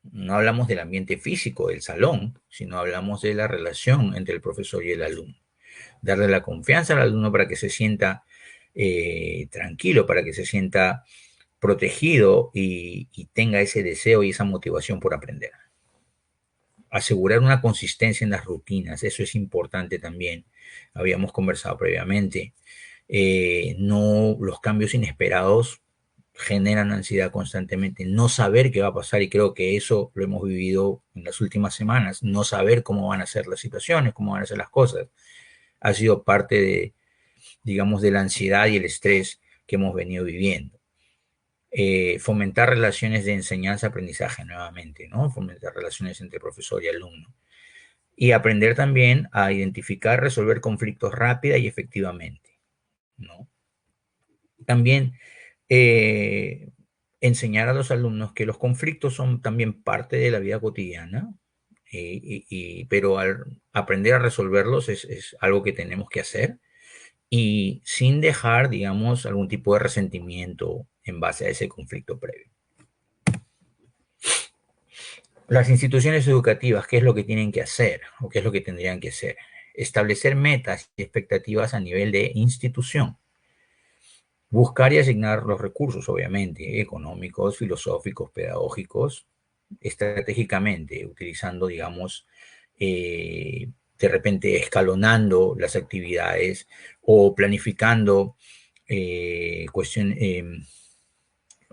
Speaker 1: no hablamos del ambiente físico del salón, sino hablamos de la relación entre el profesor y el alumno. Darle la confianza al alumno para que se sienta tranquilo, para que se sienta protegido y tenga ese deseo y esa motivación por aprender. Asegurar una consistencia en las rutinas, eso es importante también. Habíamos conversado previamente. No, los cambios inesperados generan ansiedad constantemente, no saber qué va a pasar, y creo que eso lo hemos vivido en las últimas semanas, no saber cómo van a ser las situaciones, cómo van a ser las cosas, ha sido parte de, digamos, de la ansiedad y el estrés que hemos venido viviendo. Fomentar relaciones de enseñanza-aprendizaje nuevamente, ¿no? Fomentar relaciones entre profesor y alumno. Y aprender también a identificar, resolver conflictos rápida y efectivamente, ¿no? También eh, enseñar a los alumnos que los conflictos son también parte de la vida cotidiana, pero al aprender a resolverlos es algo que tenemos que hacer y sin dejar, digamos, algún tipo de resentimiento en base a ese conflicto previo. Las instituciones educativas, ¿qué es lo que tienen que hacer o qué es lo que tendrían que hacer? Establecer metas y expectativas a nivel de institución. Buscar y asignar los recursos, obviamente, económicos, filosóficos, pedagógicos, estratégicamente, utilizando, digamos, de repente escalonando las actividades o planificando cuestión,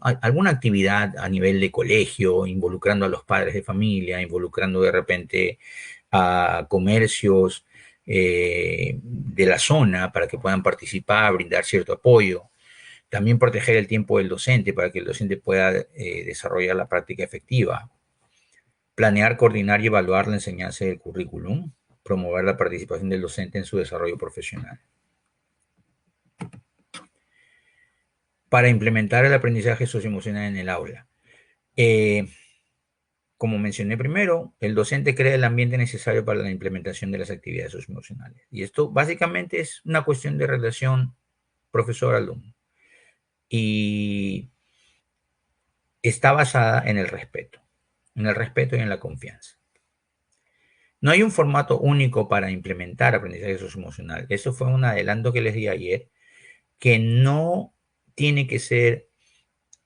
Speaker 1: alguna actividad a nivel de colegio, involucrando a los padres de familia, involucrando de repente a comercios de la zona para que puedan participar, brindar cierto apoyo. También proteger el tiempo del docente para que el docente pueda desarrollar la práctica efectiva. Planear, coordinar y evaluar la enseñanza del currículum. Promover la participación del docente en su desarrollo profesional. Para implementar el aprendizaje socioemocional en el aula. Como mencioné primero, el docente crea el ambiente necesario para la implementación de las actividades socioemocionales. Y esto básicamente es una cuestión de relación profesor-alumno. Y está basada en el respeto y en la confianza. No hay un formato único para implementar aprendizaje socioemocional. Eso fue un adelanto que les di ayer, que no tiene que ser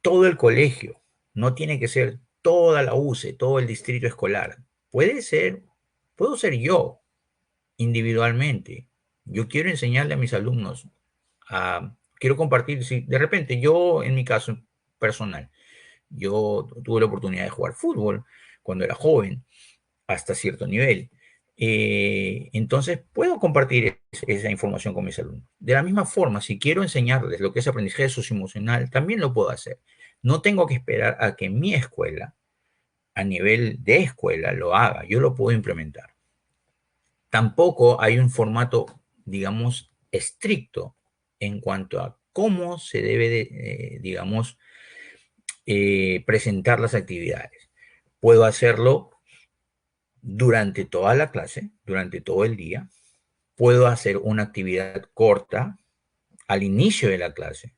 Speaker 1: todo el colegio, no tiene que ser toda la UCE, todo el distrito escolar. Puedo ser yo individualmente. Yo quiero enseñarle a mis alumnos, quiero compartir, si de repente yo, en mi caso personal, yo tuve la oportunidad de jugar fútbol cuando era joven, hasta cierto nivel. Entonces, puedo compartir esa información con mis alumnos. De la misma forma, si quiero enseñarles lo que es aprendizaje socioemocional, también lo puedo hacer. No tengo que esperar a que mi escuela, a nivel de escuela, lo haga. Yo lo puedo implementar. Tampoco hay un formato, digamos, estricto en cuanto a cómo se debe de, digamos, presentar las actividades. Puedo hacerlo durante toda la clase, durante todo el día, puedo hacer una actividad corta al inicio de la clase,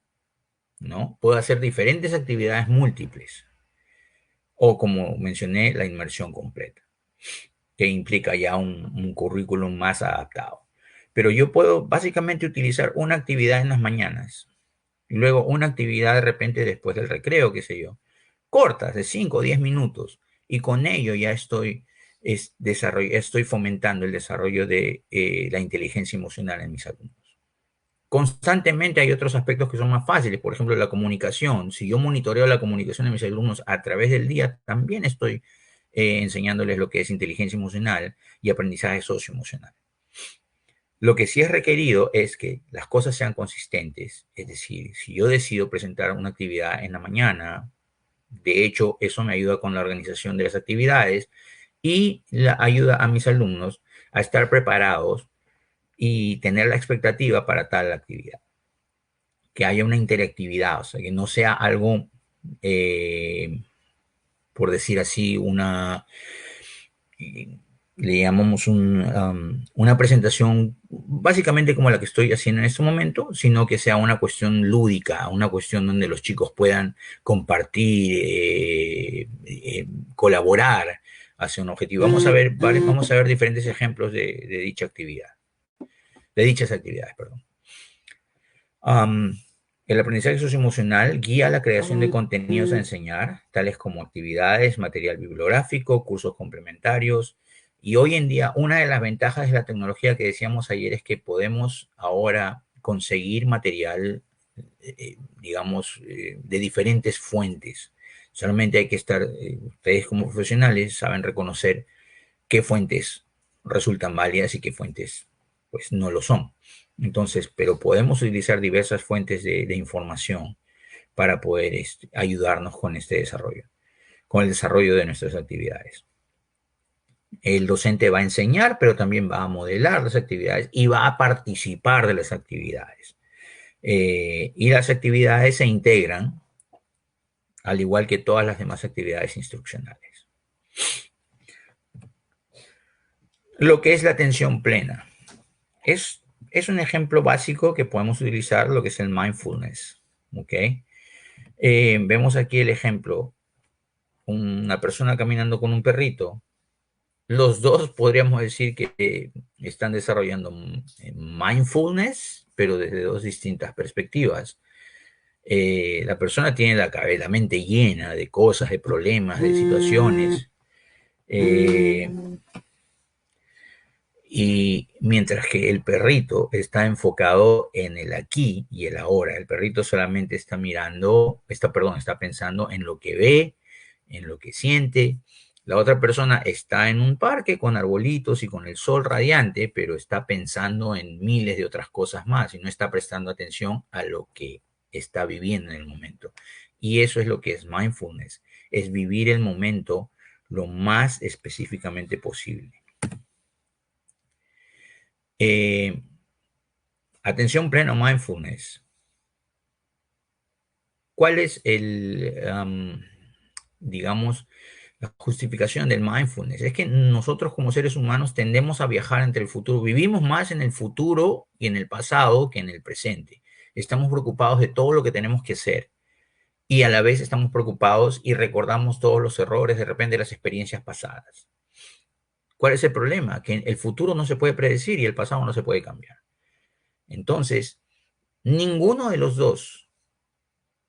Speaker 1: ¿no? Puedo hacer diferentes actividades múltiples o, como mencioné, la inmersión completa, que implica ya un currículum más adaptado. Pero yo puedo básicamente utilizar una actividad en las mañanas y luego una actividad de repente después del recreo, qué sé yo, cortas de 5 o 10 minutos, y con ello ya estoy fomentando el desarrollo de la inteligencia emocional en mis alumnos. Constantemente hay otros aspectos que son más fáciles, por ejemplo, la comunicación. Si yo monitoreo la comunicación de mis alumnos a través del día, también estoy enseñándoles lo que es inteligencia emocional y aprendizaje socioemocional. Lo que sí es requerido es que las cosas sean consistentes, es decir, si yo decido presentar una actividad en la mañana, de hecho, eso me ayuda con la organización de las actividades y ayuda a mis alumnos a estar preparados y tener la expectativa para tal actividad. Que haya una interactividad, o sea, que no sea algo, eh, por decir así, le llamamos una presentación básicamente como la que estoy haciendo en este momento, sino que sea una cuestión lúdica, una cuestión donde los chicos puedan compartir, colaborar hacia un objetivo. Vamos a ver diferentes ejemplos de dicha actividad, de dichas actividades, perdón. El aprendizaje socioemocional guía la creación de contenidos a enseñar, tales como actividades, material bibliográfico, cursos complementarios. Y hoy en día, una de las ventajas de la tecnología que decíamos ayer es que podemos ahora conseguir material, digamos, de diferentes fuentes. Solamente hay que estar, ustedes como profesionales saben reconocer qué fuentes resultan válidas y qué fuentes pues no lo son. Entonces, pero podemos utilizar diversas fuentes de información para poder ayudarnos con este desarrollo, con el desarrollo de nuestras actividades. El docente va a enseñar, pero también va a modelar las actividades y va a participar de las actividades. Y las actividades se integran, al igual que todas las demás actividades instruccionales. Lo que es la atención plena. Es un ejemplo básico que podemos utilizar, lo que es el mindfulness. ¿Ok? Vemos aquí el ejemplo, una persona caminando con un perrito. Los dos podríamos decir que están desarrollando mindfulness, pero desde dos distintas perspectivas. La persona tiene la mente llena de cosas, de problemas, de situaciones. Y mientras que el perrito está enfocado en el aquí y el ahora, el perrito solamente está está pensando en lo que ve, en lo que siente. La otra persona está en un parque con arbolitos y con el sol radiante, pero está pensando en miles de otras cosas más y no está prestando atención a lo que está viviendo en el momento. Y eso es lo que es mindfulness, es vivir el momento lo más específicamente posible. Atención plena o mindfulness. ¿Cuál es digamos, la justificación del mindfulness? Es que nosotros como seres humanos tendemos a viajar entre el futuro. Vivimos más en el futuro y en el pasado que en el presente. Estamos preocupados de todo lo que tenemos que hacer y a la vez estamos preocupados y recordamos todos los errores, de repente las experiencias pasadas. ¿Cuál es el problema? Que el futuro no se puede predecir y el pasado no se puede cambiar. Entonces, ninguno de los dos,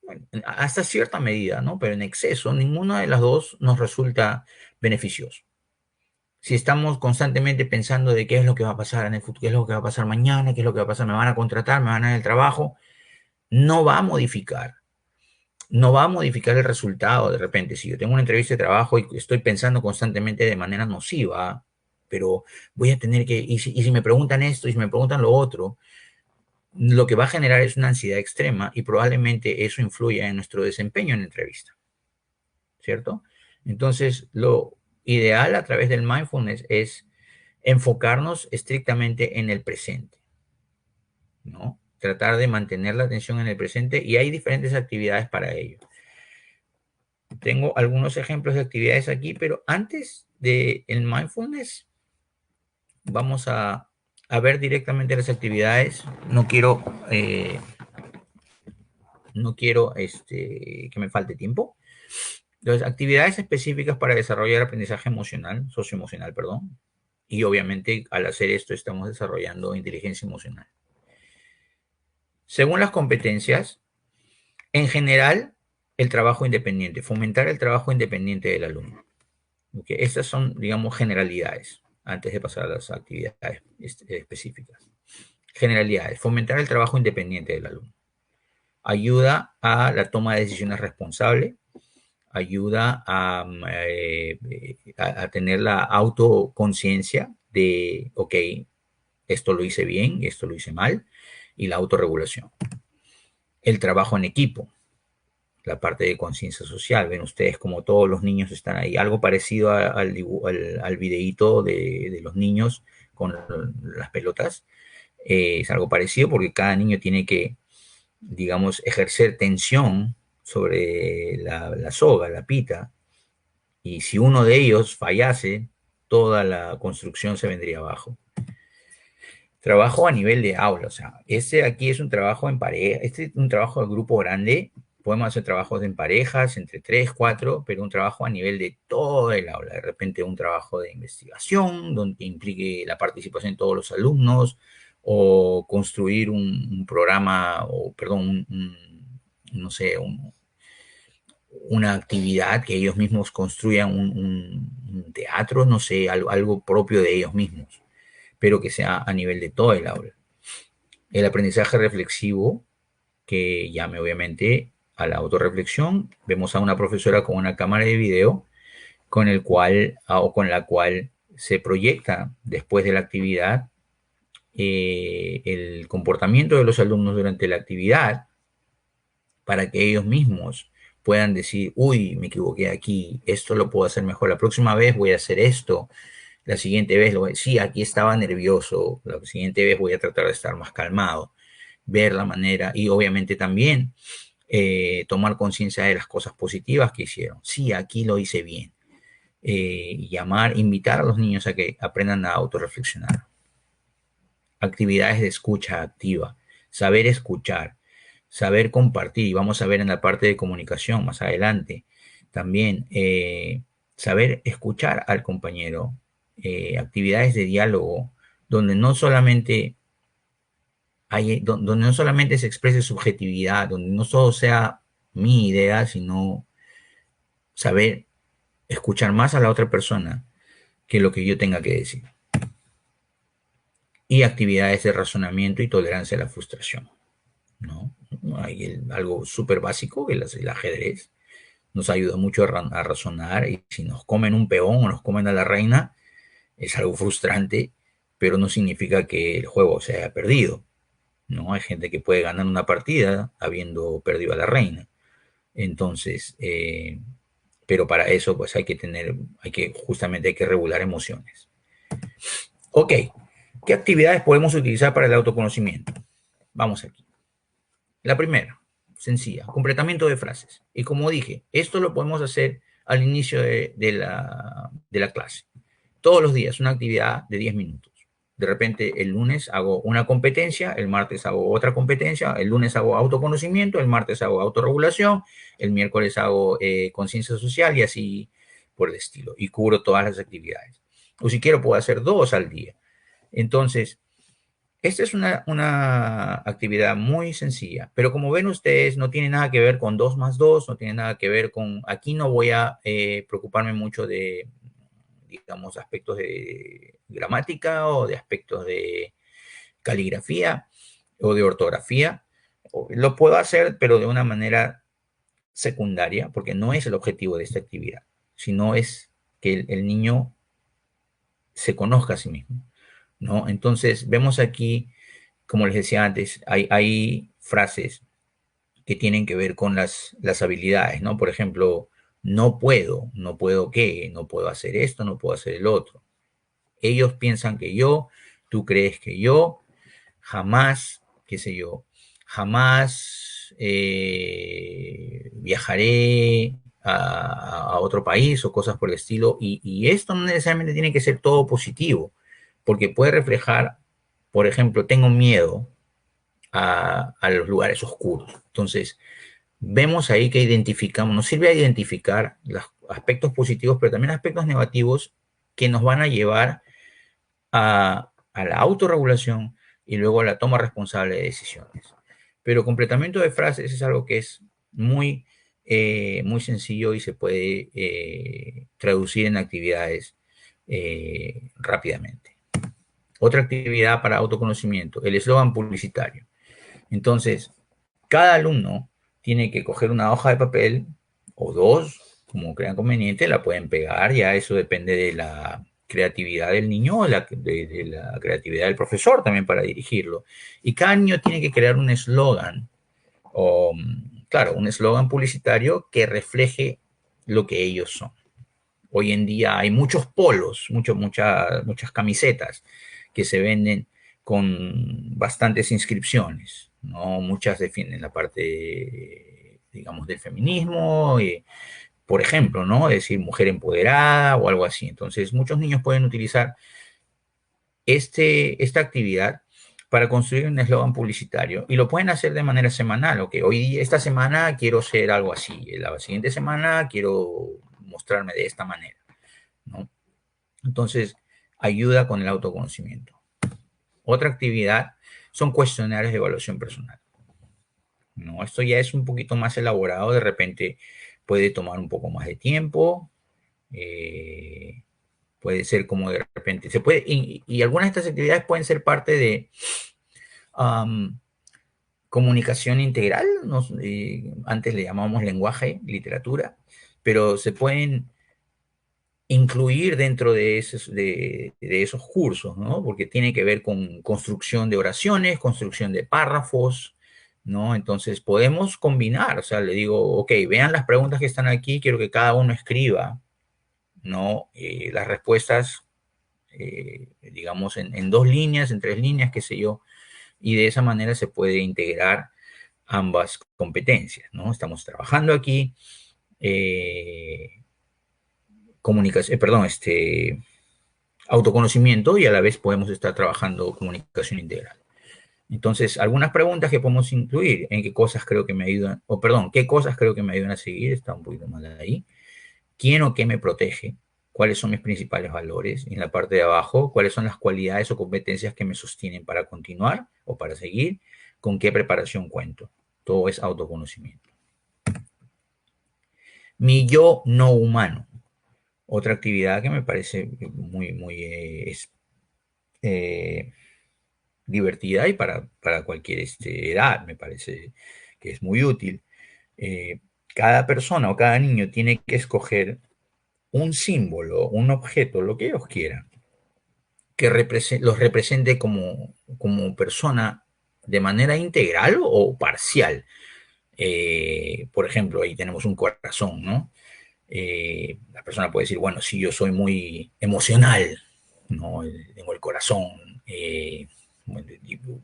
Speaker 1: bueno, hasta cierta medida, ¿no? Pero en exceso, ninguna de las dos nos resulta beneficioso. Si estamos constantemente pensando de qué es lo que va a pasar en el futuro, qué es lo que va a pasar mañana, qué es lo que va a pasar, me van a contratar, me van a dar el trabajo, no va a modificar, no va a modificar el resultado de repente. Si yo tengo una entrevista de trabajo y estoy pensando constantemente de manera nociva, pero voy a tener que, y si me preguntan esto, y si me preguntan lo otro, lo que va a generar es una ansiedad extrema y probablemente eso influya en nuestro desempeño en la entrevista, ¿cierto? Entonces, lo ideal a través del mindfulness es enfocarnos estrictamente en el presente, ¿no? Tratar de mantener la atención en el presente y hay diferentes actividades para ello. Tengo algunos ejemplos de actividades aquí, pero antes del mindfulness, vamos a a ver directamente las actividades. No quiero que me falte tiempo. Entonces, actividades específicas para desarrollar aprendizaje emocional, socioemocional, perdón. Y obviamente al hacer esto estamos desarrollando inteligencia emocional. Según las competencias, en general, el trabajo independiente, fomentar el trabajo independiente del alumno. ¿Okay? Estas son, digamos, generalidades, antes de pasar a las actividades específicas. Generalidades, fomentar el trabajo independiente del alumno. Ayuda a la toma de decisiones responsable, ayuda a tener la autoconciencia de, ok, esto lo hice bien, esto lo hice mal, y la autorregulación. El trabajo en equipo, la parte de conciencia social. Ven ustedes como todos los niños están ahí. Algo parecido al videíto de los niños con las pelotas. Es algo parecido porque cada niño tiene que, digamos, ejercer tensión sobre la soga, la pita, y si uno de ellos fallase, toda la construcción se vendría abajo. Trabajo a nivel de aula, o sea, este aquí es un trabajo en pareja, este es un trabajo de grupo grande, podemos hacer trabajos en parejas, entre tres, cuatro, pero un trabajo a nivel de todo el aula, de repente un trabajo de investigación, donde implique la participación de todos los alumnos, o construir un programa, o perdón, no sé, una actividad que ellos mismos construyan un teatro, no sé, algo propio de ellos mismos, pero que sea a nivel de todo el aula. El aprendizaje reflexivo, que llame obviamente a la autorreflexión. Vemos a una profesora con una cámara de video con el cual o con la cual se proyecta después de la actividad el comportamiento de los alumnos durante la actividad para que ellos mismos puedan decir, uy, me equivoqué aquí, esto lo puedo hacer mejor, la próxima vez voy a hacer esto, la siguiente vez, sí, aquí estaba nervioso, la siguiente vez voy a tratar de estar más calmado, ver la manera y obviamente también tomar conciencia de las cosas positivas que hicieron. Sí, aquí lo hice bien. Invitar a los niños a que aprendan a autorreflexionar. Actividades de escucha activa, saber escuchar, saber compartir, y vamos a ver en la parte de comunicación más adelante, también saber escuchar al compañero, actividades de diálogo, donde no solamente donde no solamente se exprese subjetividad, donde no solo sea mi idea, sino saber escuchar más a la otra persona que lo que yo tenga que decir. Y actividades de razonamiento y tolerancia a la frustración, ¿no? Hay algo súper básico, que el ajedrez nos ayuda mucho a razonar, y si nos comen un peón o nos comen a la reina, es algo frustrante, pero no significa que el juego se haya perdido, ¿no? Hay gente que puede ganar una partida habiendo perdido a la reina. Entonces, pero para eso pues justamente hay que regular emociones. Ok, ¿qué actividades podemos utilizar para el autoconocimiento? Vamos aquí. La primera, sencilla, completamiento de frases. Y como dije, esto lo podemos hacer al inicio de la clase. Todos los días, una actividad de 10 minutos. De repente, el lunes hago una competencia, el martes hago otra competencia, el lunes hago autoconocimiento, el martes hago autorregulación, el miércoles hago conciencia social y así por el estilo. Y cubro todas las actividades. O si quiero, puedo hacer 2 al día. Entonces, esta es una actividad muy sencilla, pero como ven ustedes, no tiene nada que ver con 2 más 2, no tiene nada que ver con, aquí no voy a preocuparme mucho de, digamos, aspectos de gramática o de aspectos de caligrafía o de ortografía. Lo puedo hacer, pero de una manera secundaria, porque no es el objetivo de esta actividad, sino es que el niño se conozca a sí mismo, ¿no? Entonces, vemos aquí, como les decía antes, hay frases que tienen que ver con las habilidades, ¿no? Por ejemplo, no puedo qué, no puedo hacer esto, no puedo hacer el otro. Ellos piensan que yo, tú crees que yo, jamás, qué sé yo, jamás viajaré a otro país o cosas por el estilo. Y esto no necesariamente tiene que ser todo positivo, porque puede reflejar por ejemplo, tengo miedo a los lugares oscuros. Entonces, vemos ahí que identificamos, nos sirve a identificar los aspectos positivos, pero también aspectos negativos que nos van a llevar a la autorregulación y luego a la toma responsable de decisiones. Pero completamiento de frases es algo que es muy sencillo y se puede traducir en actividades rápidamente. Otra actividad para autoconocimiento, el eslogan publicitario. Entonces, cada alumno tiene que coger una hoja de papel o dos, como crean conveniente, la pueden pegar, ya eso depende de la creatividad del niño o de la creatividad del profesor también para dirigirlo. Y cada niño tiene que crear un eslogan, o claro, un eslogan publicitario que refleje lo que ellos son. Hoy en día hay muchos polos, muchas camisetas que se venden con bastantes inscripciones, ¿no? Muchas defienden la parte, digamos, del feminismo, por ejemplo, ¿no? Es decir, mujer empoderada o algo así. Entonces, muchos niños pueden utilizar esta actividad para construir un eslogan publicitario y lo pueden hacer de manera semanal, ok, hoy, esta semana quiero ser algo así, la siguiente semana quiero mostrarme de esta manera, ¿no? Entonces, ayuda con el autoconocimiento. Otra actividad son cuestionarios de evaluación personal, ¿no? Esto ya es un poquito más elaborado, de repente puede tomar un poco más de tiempo, eh, puede ser como de repente, se puede, y algunas de estas actividades pueden ser parte de um, comunicación integral, antes le llamábamos lenguaje, literatura, pero se pueden incluir dentro de esos cursos, ¿no? Porque tiene que ver con construcción de oraciones, construcción de párrafos, ¿no? Entonces podemos combinar, o sea, le digo, ok, vean las preguntas que están aquí, quiero que cada uno escriba, ¿no? Las respuestas, digamos, en dos líneas, en tres líneas, qué sé yo, y de esa manera se puede integrar ambas competencias, ¿no? Estamos trabajando aquí, comunicación, perdón, autoconocimiento y a la vez podemos estar trabajando comunicación integral. Entonces, algunas preguntas que podemos incluir, en qué cosas creo que me ayudan, o perdón, qué cosas creo que me ayudan a seguir, está un poquito mal ahí. ¿Quién o qué me protege? ¿Cuáles son mis principales valores? Y en la parte de abajo, ¿cuáles son las cualidades o competencias que me sostienen para continuar o para seguir? ¿Con qué preparación cuento? Todo es autoconocimiento. Mi yo no humano. Otra actividad que me parece muy eh, divertida y para cualquier edad me parece que es muy útil. Eh, Cada persona o cada niño tiene que escoger un símbolo, un objeto, lo que ellos quieran, que los represente como persona de manera integral o parcial. Por ejemplo, ahí tenemos un corazón, ¿no? La persona puede decir, bueno, si yo soy muy emocional, ¿no? Tengo el corazón. Bueno,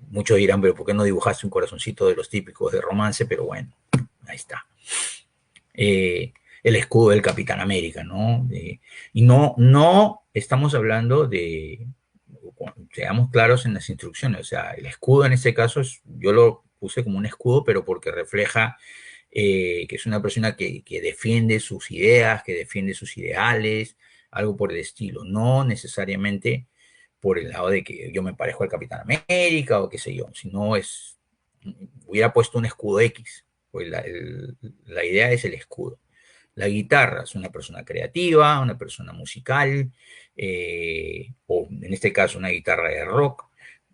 Speaker 1: muchos dirán, pero ¿por qué no dibujaste un corazoncito de los típicos de romance? Pero bueno, ahí está. El escudo del Capitán América, ¿no? Y no estamos hablando de, seamos claros en las instrucciones, o sea, el escudo en este caso yo lo puse como un escudo, pero porque refleja que es una persona que defiende sus ideas, que defiende sus ideales, algo por el estilo, no necesariamente por el lado de que yo me parezco al Capitán América o qué sé yo, sino hubiera puesto un escudo X, pues la idea es el escudo. La guitarra es una persona creativa, una persona musical, o en este caso una guitarra de rock.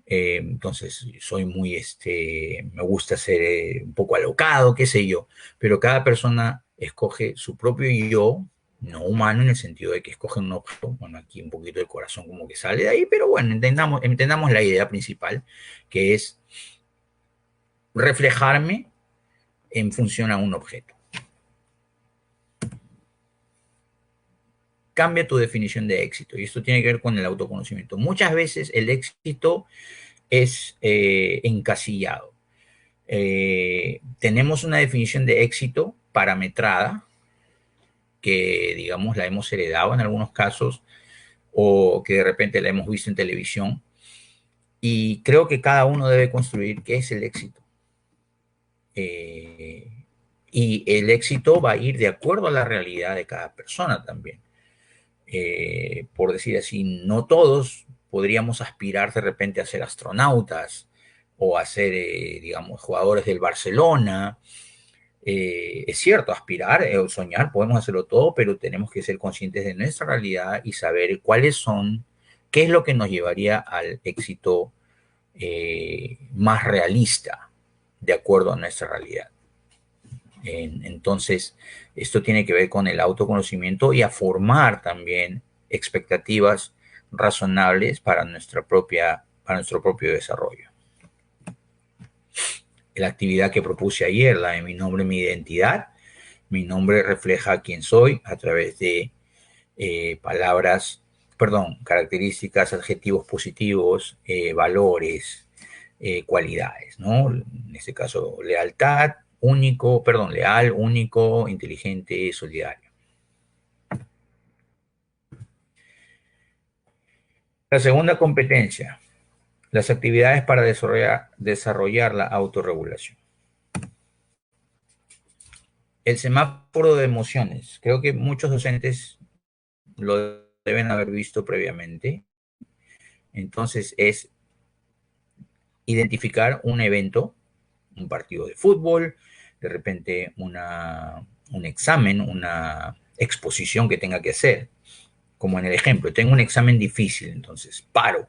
Speaker 1: Entonces soy me gusta ser un poco alocado, qué sé yo, pero cada persona escoge su propio yo, no humano en el sentido de que escoge un objeto, bueno, aquí un poquito el corazón como que sale de ahí, pero bueno, entendamos la idea principal, que es reflejarme en función a un objeto. Cambia tu definición de éxito y esto tiene que ver con el autoconocimiento. Muchas veces el éxito es encasillado. Tenemos una definición de éxito parametrada que, digamos, la hemos heredado en algunos casos o que de repente la hemos visto en televisión Y creo que cada uno debe construir qué es el éxito. Eh, y el éxito va a ir de acuerdo a la realidad de cada persona también. Por decir así, no todos podríamos aspirar de repente a ser astronautas o a ser, digamos, jugadores del Barcelona. Es cierto, aspirar o soñar, podemos hacerlo todo, pero tenemos que ser conscientes de nuestra realidad y saber cuáles son, qué es lo que nos llevaría al éxito más realista, de acuerdo a nuestra realidad. Entonces, esto tiene que ver con el autoconocimiento y a formar también expectativas razonables para nuestro propio desarrollo. La actividad que propuse ayer, la de mi nombre, mi identidad, mi nombre refleja quién soy a través de palabras, perdón, características, adjetivos positivos, valores, cualidades, ¿no? En este caso, lealtad, único, perdón, leal, único, inteligente, solidario. La segunda competencia, las actividades para desarrollar la autorregulación. El semáforo de emociones. Creo que muchos docentes lo deben haber visto previamente. Entonces es identificar un evento, un partido de fútbol, de repente un examen, una exposición que tenga que hacer. Como en el ejemplo, tengo un examen difícil, entonces paro,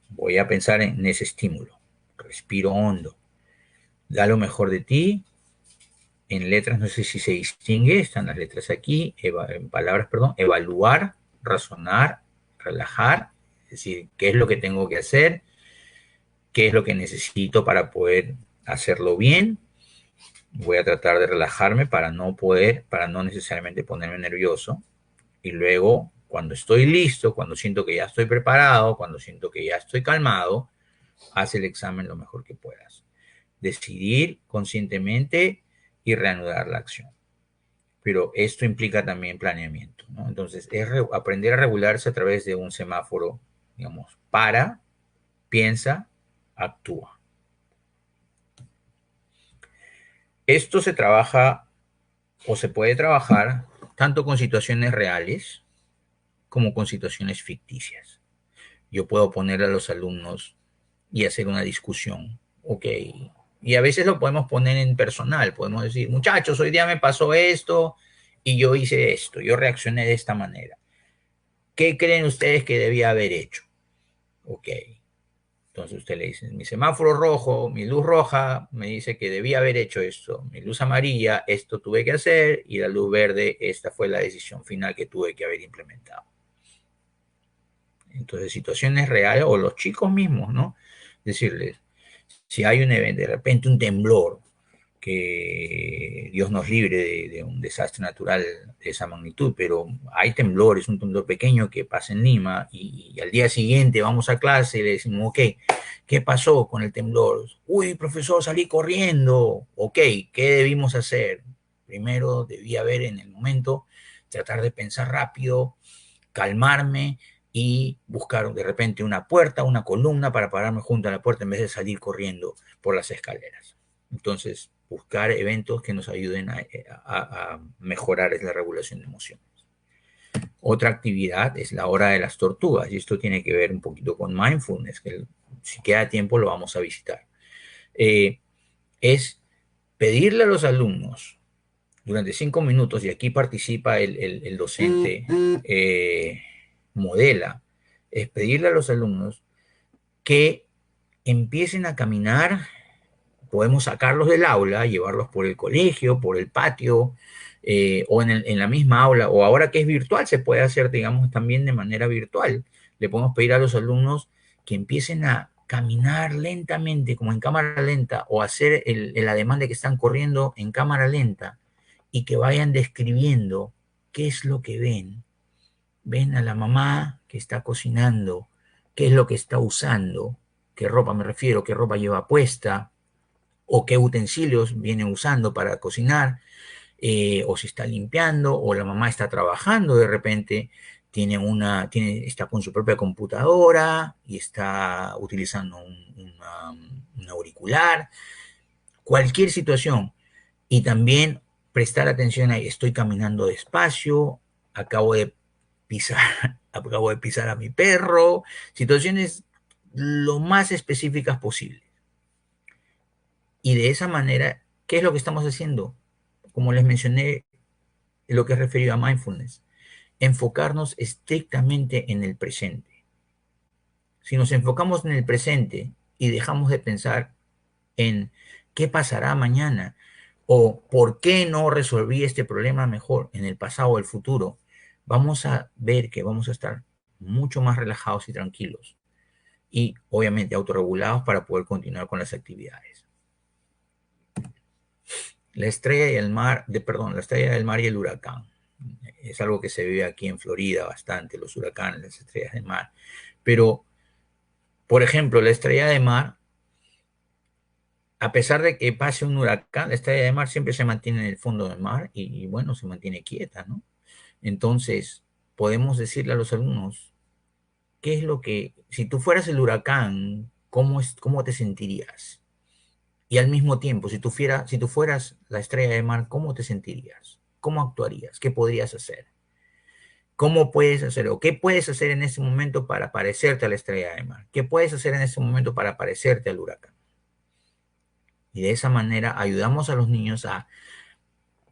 Speaker 1: voy a pensar en ese estímulo, respiro hondo, da lo mejor de ti. En letras, no sé si se distingue, están las letras aquí, en palabras, perdón, evaluar, razonar, relajar, es decir, qué es lo que tengo que hacer, qué es lo que necesito para poder hacerlo bien. Voy a tratar de relajarme para no necesariamente ponerme nervioso. Y luego, cuando estoy listo, cuando siento que ya estoy preparado, cuando siento que ya estoy calmado, haz el examen lo mejor que puedas. Decidir conscientemente y reanudar la acción. Pero esto implica también planeamiento, ¿no? Entonces, es aprender a regularse a través de un semáforo, digamos, para, piensa, actúa. Esto se trabaja o se puede trabajar tanto con situaciones reales como con situaciones ficticias. Yo puedo poner a los alumnos y hacer una discusión, ok. Y a veces lo podemos poner en personal, podemos decir, muchachos, hoy día me pasó esto y yo hice esto, yo reaccioné de esta manera. ¿Qué creen ustedes que debía haber hecho? Ok. Entonces usted le dice, mi semáforo rojo, mi luz roja me dice que debía haber hecho esto, mi luz amarilla, esto tuve que hacer, y la luz verde, esta fue la decisión final que tuve que haber implementado. Entonces, situaciones reales, o los chicos mismos, ¿no? Decirles, si hay un evento, de repente un temblor, que Dios nos libre de un desastre natural de esa magnitud, pero hay temblores, un temblor pequeño que pasa en Lima y al día siguiente vamos a clase y le decimos, ok, ¿qué pasó con el temblor? Uy, profesor, salí corriendo. Ok, ¿qué debimos hacer? Primero debía haber en el momento, tratar de pensar rápido, calmarme y buscar de repente una puerta, una columna para pararme junto a la puerta en vez de salir corriendo por las escaleras. Entonces, buscar eventos que nos ayuden a mejorar la regulación de emociones. Otra actividad es la hora de las tortugas, y esto tiene que ver un poquito con mindfulness, que si queda tiempo lo vamos a visitar. Es pedirle a los alumnos durante 5 minutos, y aquí participa el docente, modela, es pedirle a los alumnos que empiecen a caminar. Podemos sacarlos del aula, llevarlos por el colegio, por el patio, o en la misma aula, o ahora que es virtual, se puede hacer, digamos, también de manera virtual. Le podemos pedir a los alumnos que empiecen a caminar lentamente, como en cámara lenta, o hacer el ademán de que están corriendo en cámara lenta, y que vayan describiendo qué es lo que ven. Ven a la mamá que está cocinando, qué es lo que está usando, qué ropa me refiero, qué ropa lleva puesta, o qué utensilios viene usando para cocinar, o si está limpiando, o la mamá está trabajando de repente. está con su propia computadora y está utilizando un auricular, cualquier situación. Y también prestar atención a, estoy caminando despacio, acabo de acabo de pisar a mi perro, situaciones lo más específicas posible. Y de esa manera, ¿qué es lo que estamos haciendo? Como les mencioné, lo que es referido a mindfulness, enfocarnos estrictamente en el presente. Si nos enfocamos en el presente y dejamos de pensar en qué pasará mañana o por qué no resolví este problema mejor en el pasado o el futuro, vamos a ver que vamos a estar mucho más relajados y tranquilos y obviamente autorregulados para poder continuar con las actividades. La estrella y el mar, perdón, la estrella del mar y el huracán. Es algo que se vive aquí en Florida bastante, los huracanes, las estrellas de mar. Pero, por ejemplo, la estrella de mar, a pesar de que pase un huracán, la estrella de mar siempre se mantiene en el fondo del mar y bueno, se mantiene quieta, ¿no? Entonces, podemos decirle a los alumnos, ¿qué es lo que, si tú fueras el huracán, cómo te sentirías? Y al mismo tiempo, si tú fueras la estrella de mar, ¿cómo te sentirías? ¿Cómo actuarías? ¿Qué podrías hacer? ¿Cómo puedes hacerlo? ¿Qué puedes hacer en ese momento para parecerte a la estrella de mar? ¿Qué puedes hacer en ese momento para parecerte al huracán? Y de esa manera ayudamos a los niños a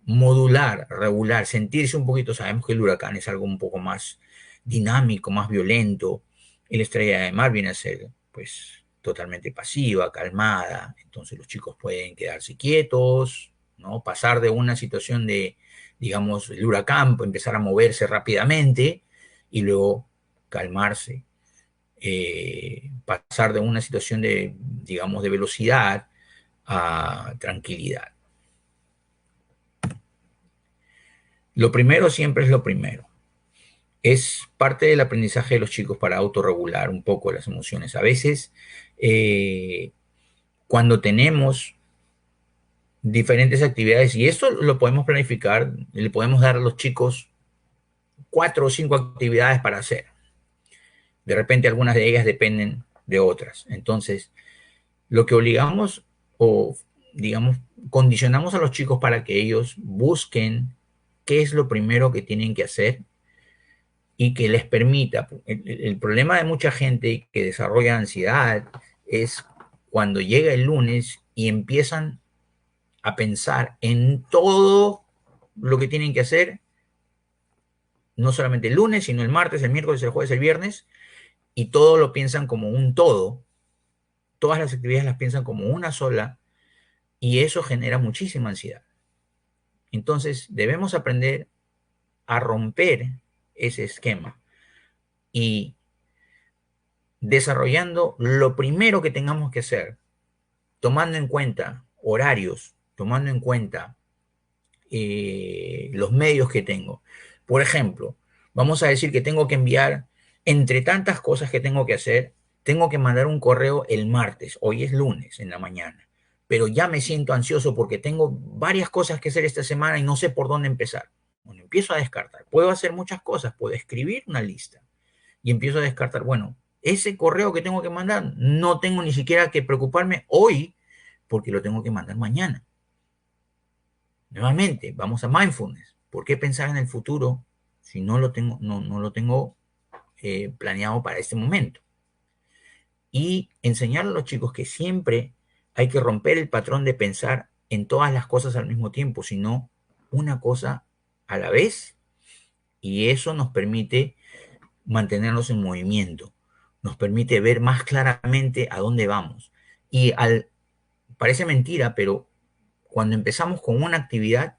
Speaker 1: modular, regular, sentirse un poquito. Sabemos que el huracán es algo un poco más dinámico, más violento. Y la estrella de mar viene a ser, pues, totalmente pasiva, calmada. Entonces los chicos pueden quedarse quietos, ¿no? Pasar de una situación de, digamos, el huracán, empezar a moverse rápidamente y luego calmarse. Pasar de una situación de, digamos, de velocidad a tranquilidad. Lo primero siempre es lo primero. Es parte del aprendizaje de los chicos para autorregular un poco las emociones. A veces, eh, cuando tenemos diferentes actividades, y esto lo podemos planificar, le podemos dar a los chicos 4 o 5 actividades para hacer. De repente algunas de ellas dependen de otras. Entonces, lo que obligamos o, digamos, condicionamos a los chicos para que ellos busquen qué es lo primero que tienen que hacer y que les permita. El problema de mucha gente que desarrolla ansiedad es cuando llega el lunes y empiezan a pensar en todo lo que tienen que hacer, no solamente el lunes, sino el martes, el miércoles, el jueves, el viernes, y todo lo piensan como un todo. Todas las actividades las piensan como una sola y eso genera muchísima ansiedad. Entonces debemos aprender a romper ese esquema y desarrollando lo primero que tengamos que hacer, tomando en cuenta horarios, tomando en cuenta los medios que tengo. Por ejemplo, vamos a decir que tengo que enviar, entre tantas cosas que tengo que hacer, tengo que mandar un correo el martes, hoy es lunes en la mañana, pero ya me siento ansioso porque tengo varias cosas que hacer esta semana y no sé por dónde empezar. Bueno, empiezo a descartar. Puedo hacer muchas cosas, puedo escribir una lista y empiezo a descartar. Bueno, ese correo que tengo que mandar, no tengo ni siquiera que preocuparme hoy porque lo tengo que mandar mañana. Nuevamente, vamos a mindfulness. ¿Por qué pensar en el futuro si no lo tengo, no lo tengo planeado para este momento? Y enseñar a los chicos que siempre hay que romper el patrón de pensar en todas las cosas al mismo tiempo, sino una cosa a la vez. Y eso nos permite mantenernos en movimiento, nos permite ver más claramente a dónde vamos. Y parece mentira, pero cuando empezamos con una actividad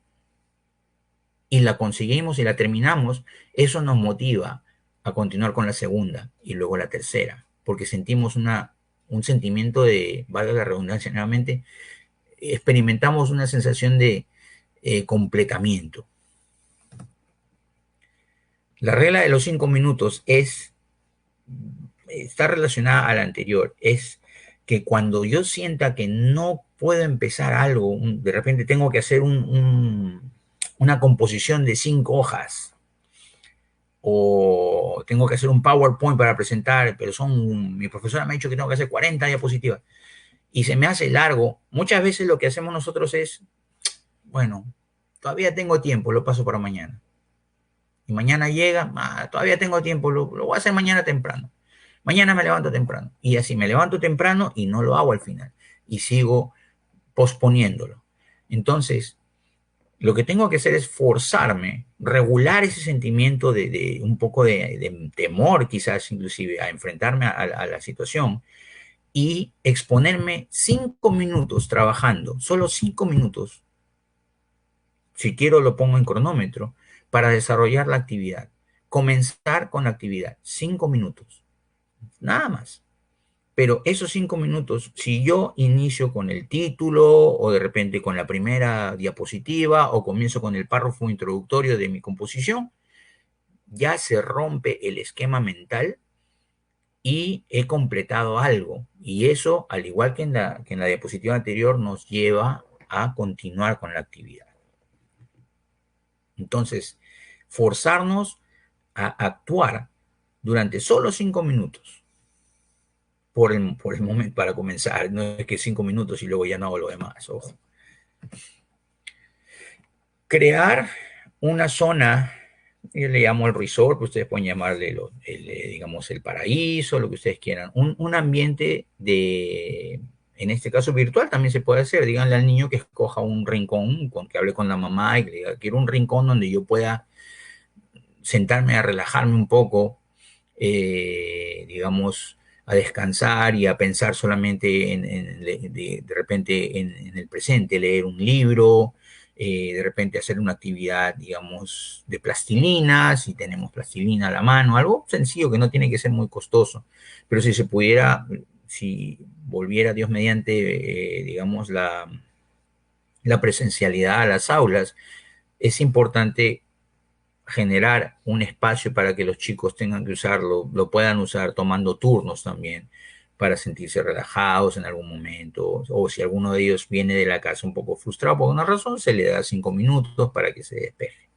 Speaker 1: y la conseguimos y la terminamos, eso nos motiva a continuar con la segunda y luego la tercera, porque sentimos un sentimiento de, valga la redundancia nuevamente, experimentamos una sensación de completamiento. La regla de los 5 minutos está relacionada a la anterior, es que cuando yo sienta que no puedo empezar algo, de repente tengo que hacer una composición de 5 hojas, o tengo que hacer un PowerPoint para presentar, pero mi profesora me ha dicho que tengo que hacer 40 diapositivas y se me hace largo. Muchas veces lo que hacemos nosotros es, bueno, todavía tengo tiempo, lo paso para mañana. Y mañana llega, todavía tengo tiempo, lo voy a hacer mañana temprano. Mañana me levanto temprano. Y así me levanto temprano y no lo hago al final. Y sigo posponiéndolo. Entonces, lo que tengo que hacer es forzarme, regular ese sentimiento de un poco de temor, quizás inclusive, a enfrentarme a la situación y exponerme 5 minutos trabajando, solo 5 minutos, si quiero lo pongo en cronómetro, para desarrollar la actividad. Comenzar con la actividad, 5 minutos, nada más. Pero esos 5 minutos, si yo inicio con el título o de repente con la primera diapositiva o comienzo con el párrafo introductorio de mi composición, ya se rompe el esquema mental y he completado algo. Y eso, al igual que en la diapositiva anterior, nos lleva a continuar con la actividad. Entonces, forzarnos a actuar durante solo 5 minutos por el momento para comenzar. No es que 5 minutos y luego ya no hago lo demás. Ojo. Crear una zona, yo le llamo el resort, que ustedes pueden llamarle, digamos, el paraíso, lo que ustedes quieran. Un ambiente en este caso virtual también se puede hacer. Díganle al niño que escoja un rincón, que hable con la mamá y que le diga, quiero un rincón donde yo pueda sentarme a relajarme un poco, digamos, a descansar y a pensar solamente de repente en el presente, leer un libro, de repente hacer una actividad, digamos, de plastilina, si tenemos plastilina a la mano, algo sencillo que no tiene que ser muy costoso, pero si se pudiera, si volviera Dios mediante, digamos, la presencialidad a las aulas, es importante generar un espacio para que los chicos tengan que usarlo, lo puedan usar tomando turnos también para sentirse relajados en algún momento, o si alguno de ellos viene de la casa un poco frustrado por una razón, se le da 5 minutos para que se despeje.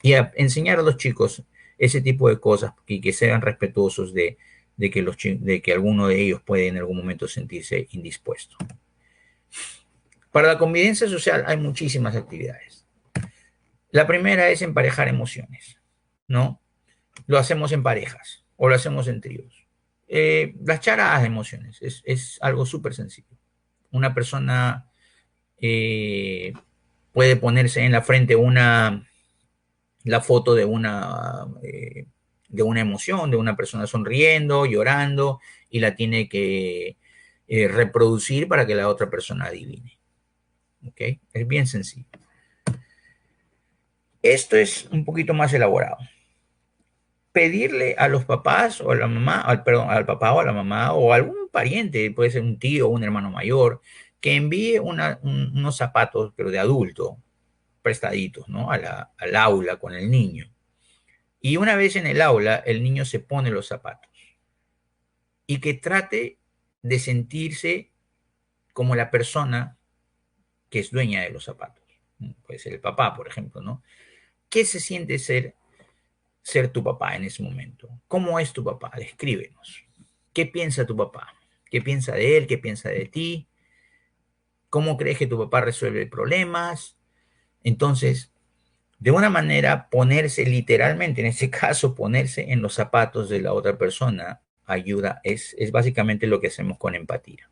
Speaker 1: Y enseñar a los chicos ese tipo de cosas y que sean respetuosos de que alguno de ellos puede en algún momento sentirse indispuesto. Para la convivencia social hay muchísimas actividades. La primera es emparejar emociones, ¿no? Lo hacemos en parejas o lo hacemos en tríos. Las charadas de emociones es algo súper sencillo. Una persona eh, puede ponerse en la frente la foto de una emoción, de una persona sonriendo, llorando, y la tiene que reproducir para que la otra persona adivine. ¿Ok? Es bien sencillo. Esto es un poquito más elaborado. Pedirle a los papás o a la mamá, perdón, al papá o a la mamá o a algún pariente, puede ser un tío o un hermano mayor, que envíe unos zapatos, pero de adulto, prestaditos, ¿no? Al aula con el niño. Y una vez en el aula, el niño se pone los zapatos y que trate de sentirse como la persona que es dueña de los zapatos. Puede ser el papá, por ejemplo, ¿no? ¿Qué se siente ser tu papá en ese momento? ¿Cómo es tu papá? Descríbenos. ¿Qué piensa tu papá? ¿Qué piensa de él? ¿Qué piensa de ti? ¿Cómo crees que tu papá resuelve problemas? Entonces, de una manera, ponerse literalmente, en este caso, ponerse en los zapatos de la otra persona, ayuda, es básicamente lo que hacemos con empatía.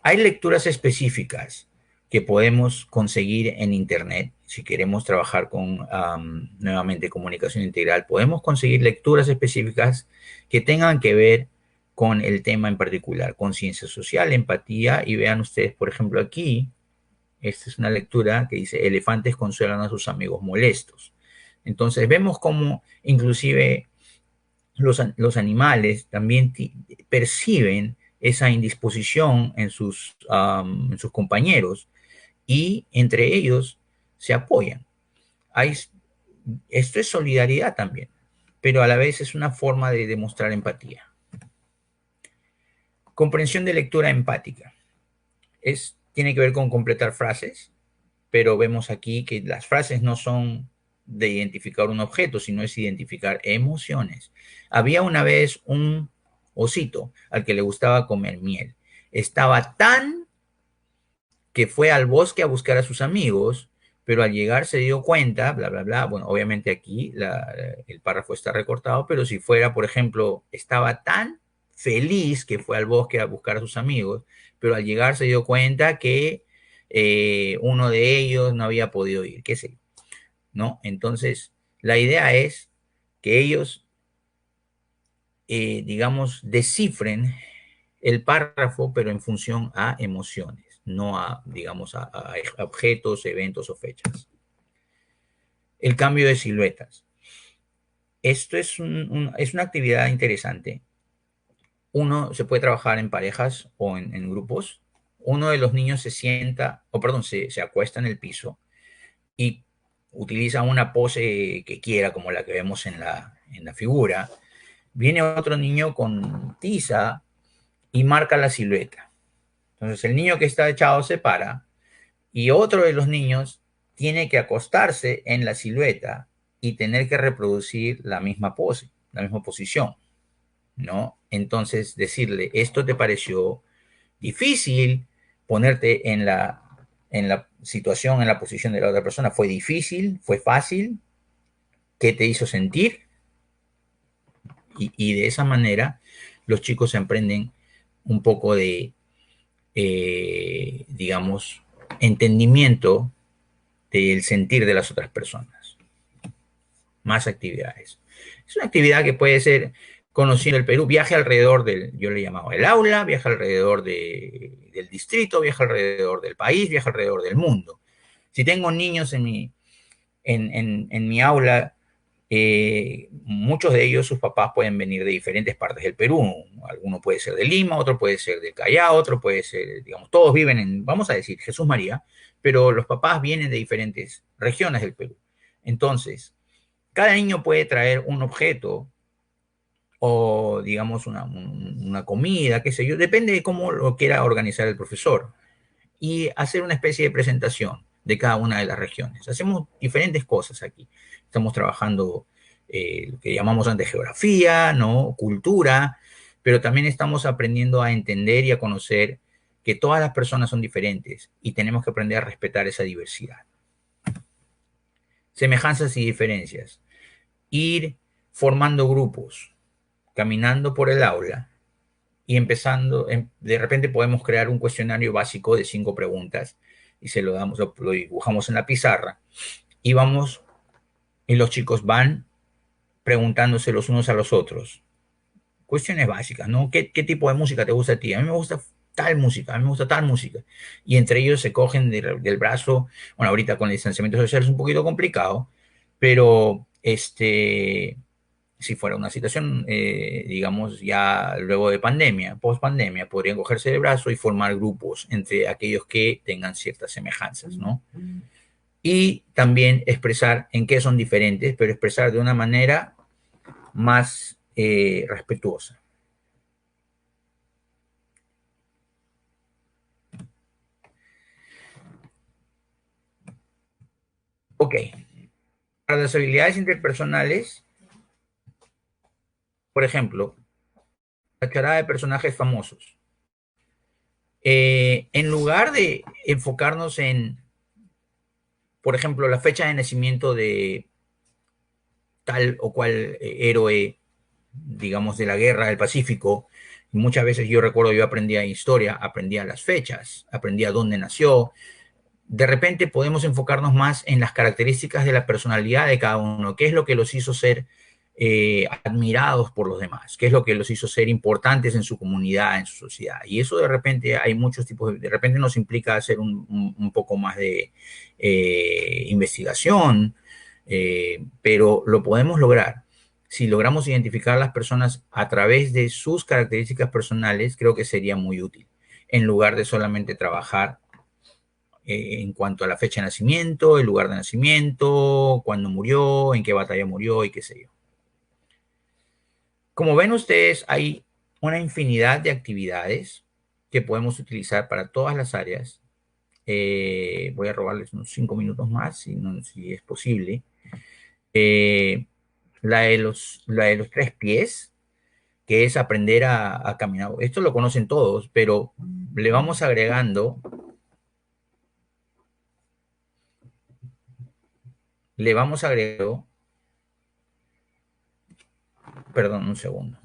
Speaker 1: Hay lecturas específicas que podemos conseguir en Internet. Si queremos trabajar con, nuevamente, comunicación integral, podemos conseguir lecturas específicas que tengan que ver con el tema en particular, conciencia social, empatía, y vean ustedes, por ejemplo, aquí, esta es una lectura que dice, elefantes consuelan a sus amigos molestos. Entonces vemos cómo inclusive los animales también perciben esa indisposición en sus compañeros y entre ellos se apoyan. Hay, esto es solidaridad también, pero a la vez es una forma de demostrar empatía. Comprensión de lectura empática. Tiene que ver con completar frases, pero vemos aquí que las frases no son de identificar un objeto, sino es identificar emociones. Había una vez un osito al que le gustaba comer miel. Estaba tan que fue al bosque a buscar a sus amigos, pero al llegar se dio cuenta, bla, bla, bla. Bueno, obviamente aquí el párrafo está recortado, pero si fuera, por ejemplo, estaba tan feliz que fue al bosque a buscar a sus amigos, pero al llegar se dio cuenta que uno de ellos no había podido ir, qué sé yo, ¿no? Entonces, la idea es que ellos, digamos, descifren el párrafo, pero en función a emociones, no a, digamos, a objetos, eventos o fechas. El cambio de siluetas. Esto es una actividad interesante. Uno se puede trabajar en parejas o en grupos. Uno de los niños se sienta, o perdón, se acuesta en el piso y utiliza una pose que quiera, como la que vemos en la figura. Viene otro niño con tiza y marca la silueta. Entonces el niño que está echado se para y otro de los niños tiene que acostarse en la silueta y tener que reproducir la misma pose, la misma posición, ¿no? Entonces decirle, esto te pareció difícil, ponerte en la situación, en la posición de la otra persona, fue difícil, fue fácil, ¿qué te hizo sentir? Y de esa manera los chicos aprenden un poco de, digamos, entendimiento del sentir de las otras personas. Más actividades. Es una actividad que puede ser conociendo el Perú, viaje alrededor del, yo le llamaba el aula, viaje alrededor del distrito, viaje alrededor del país, viaje alrededor del mundo. Si tengo niños en mi aula, muchos de ellos, sus papás pueden venir de diferentes partes del Perú. Alguno puede ser de Lima, otro puede ser del Callao, otro puede ser, digamos, todos viven en, vamos a decir, Jesús María, pero los papás vienen de diferentes regiones del Perú. Entonces, cada niño puede traer un objeto o, digamos, una comida, qué sé yo, depende de cómo lo quiera organizar el profesor, y hacer una especie de presentación de cada una de las regiones. Hacemos diferentes cosas aquí. Estamos trabajando lo que llamamos antes geografía, ¿no? Cultura, pero también estamos aprendiendo a entender y a conocer que todas las personas son diferentes y tenemos que aprender a respetar esa diversidad. Semejanzas y diferencias. Ir formando grupos, caminando por el aula y empezando, de repente podemos crear un cuestionario básico de 5 preguntas y se lo damos, lo dibujamos en la pizarra y vamos, y los chicos van preguntándose los unos a los otros. Cuestiones básicas, ¿no? ¿Qué tipo de música te gusta a ti? A mí me gusta tal música, a mí me gusta tal música. Y entre ellos se cogen del brazo, bueno, ahorita con el distanciamiento social es un poquito complicado, pero si fuera una situación, digamos, ya luego de pandemia, post pandemia, podrían cogerse de brazo y formar grupos entre aquellos que tengan ciertas semejanzas, ¿no? Y también expresar en qué son diferentes, pero expresar de una manera más respetuosa. Ok, para las habilidades interpersonales, por ejemplo, la charada de personajes famosos. En lugar de enfocarnos en, por ejemplo, la fecha de nacimiento de tal o cual héroe, digamos, de la guerra del Pacífico, muchas veces yo recuerdo, yo aprendía historia, aprendía las fechas, aprendía dónde nació. De repente podemos enfocarnos más en las características de la personalidad de cada uno, qué es lo que los hizo ser admirados por los demás, qué es lo que los hizo ser importantes en su comunidad, en su sociedad. Y eso de repente hay muchos tipos, de repente nos implica hacer un poco más de investigación, pero lo podemos lograr. Si logramos identificar a las personas a través de sus características personales, creo que sería muy útil, en lugar de solamente trabajar en cuanto a la fecha de nacimiento, el lugar de nacimiento, cuándo murió, en qué batalla murió y qué sé yo. Como ven ustedes, hay una infinidad de actividades que podemos utilizar para todas las áreas. Voy a robarles unos 5 minutos más, si es posible. Eh, la de los 3 pies, que es aprender a caminar. Esto lo conocen todos, pero le vamos agregando, le vamos agregando, perdón, un segundo.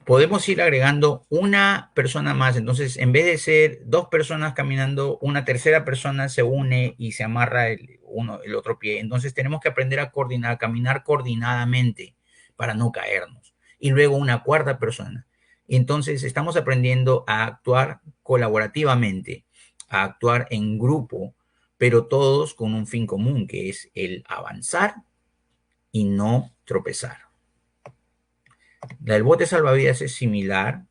Speaker 1: Podemos ir agregando una persona más. Entonces, en vez de ser dos personas caminando, una tercera persona se une y se amarra el otro pie. Entonces, tenemos que aprender a coordinar, a caminar coordinadamente para no caernos. Y luego una cuarta persona. Y entonces, estamos aprendiendo a actuar colaborativamente, a actuar en grupo, pero todos con un fin común, que es el avanzar y no tropezar. La del bote salvavidas es similar,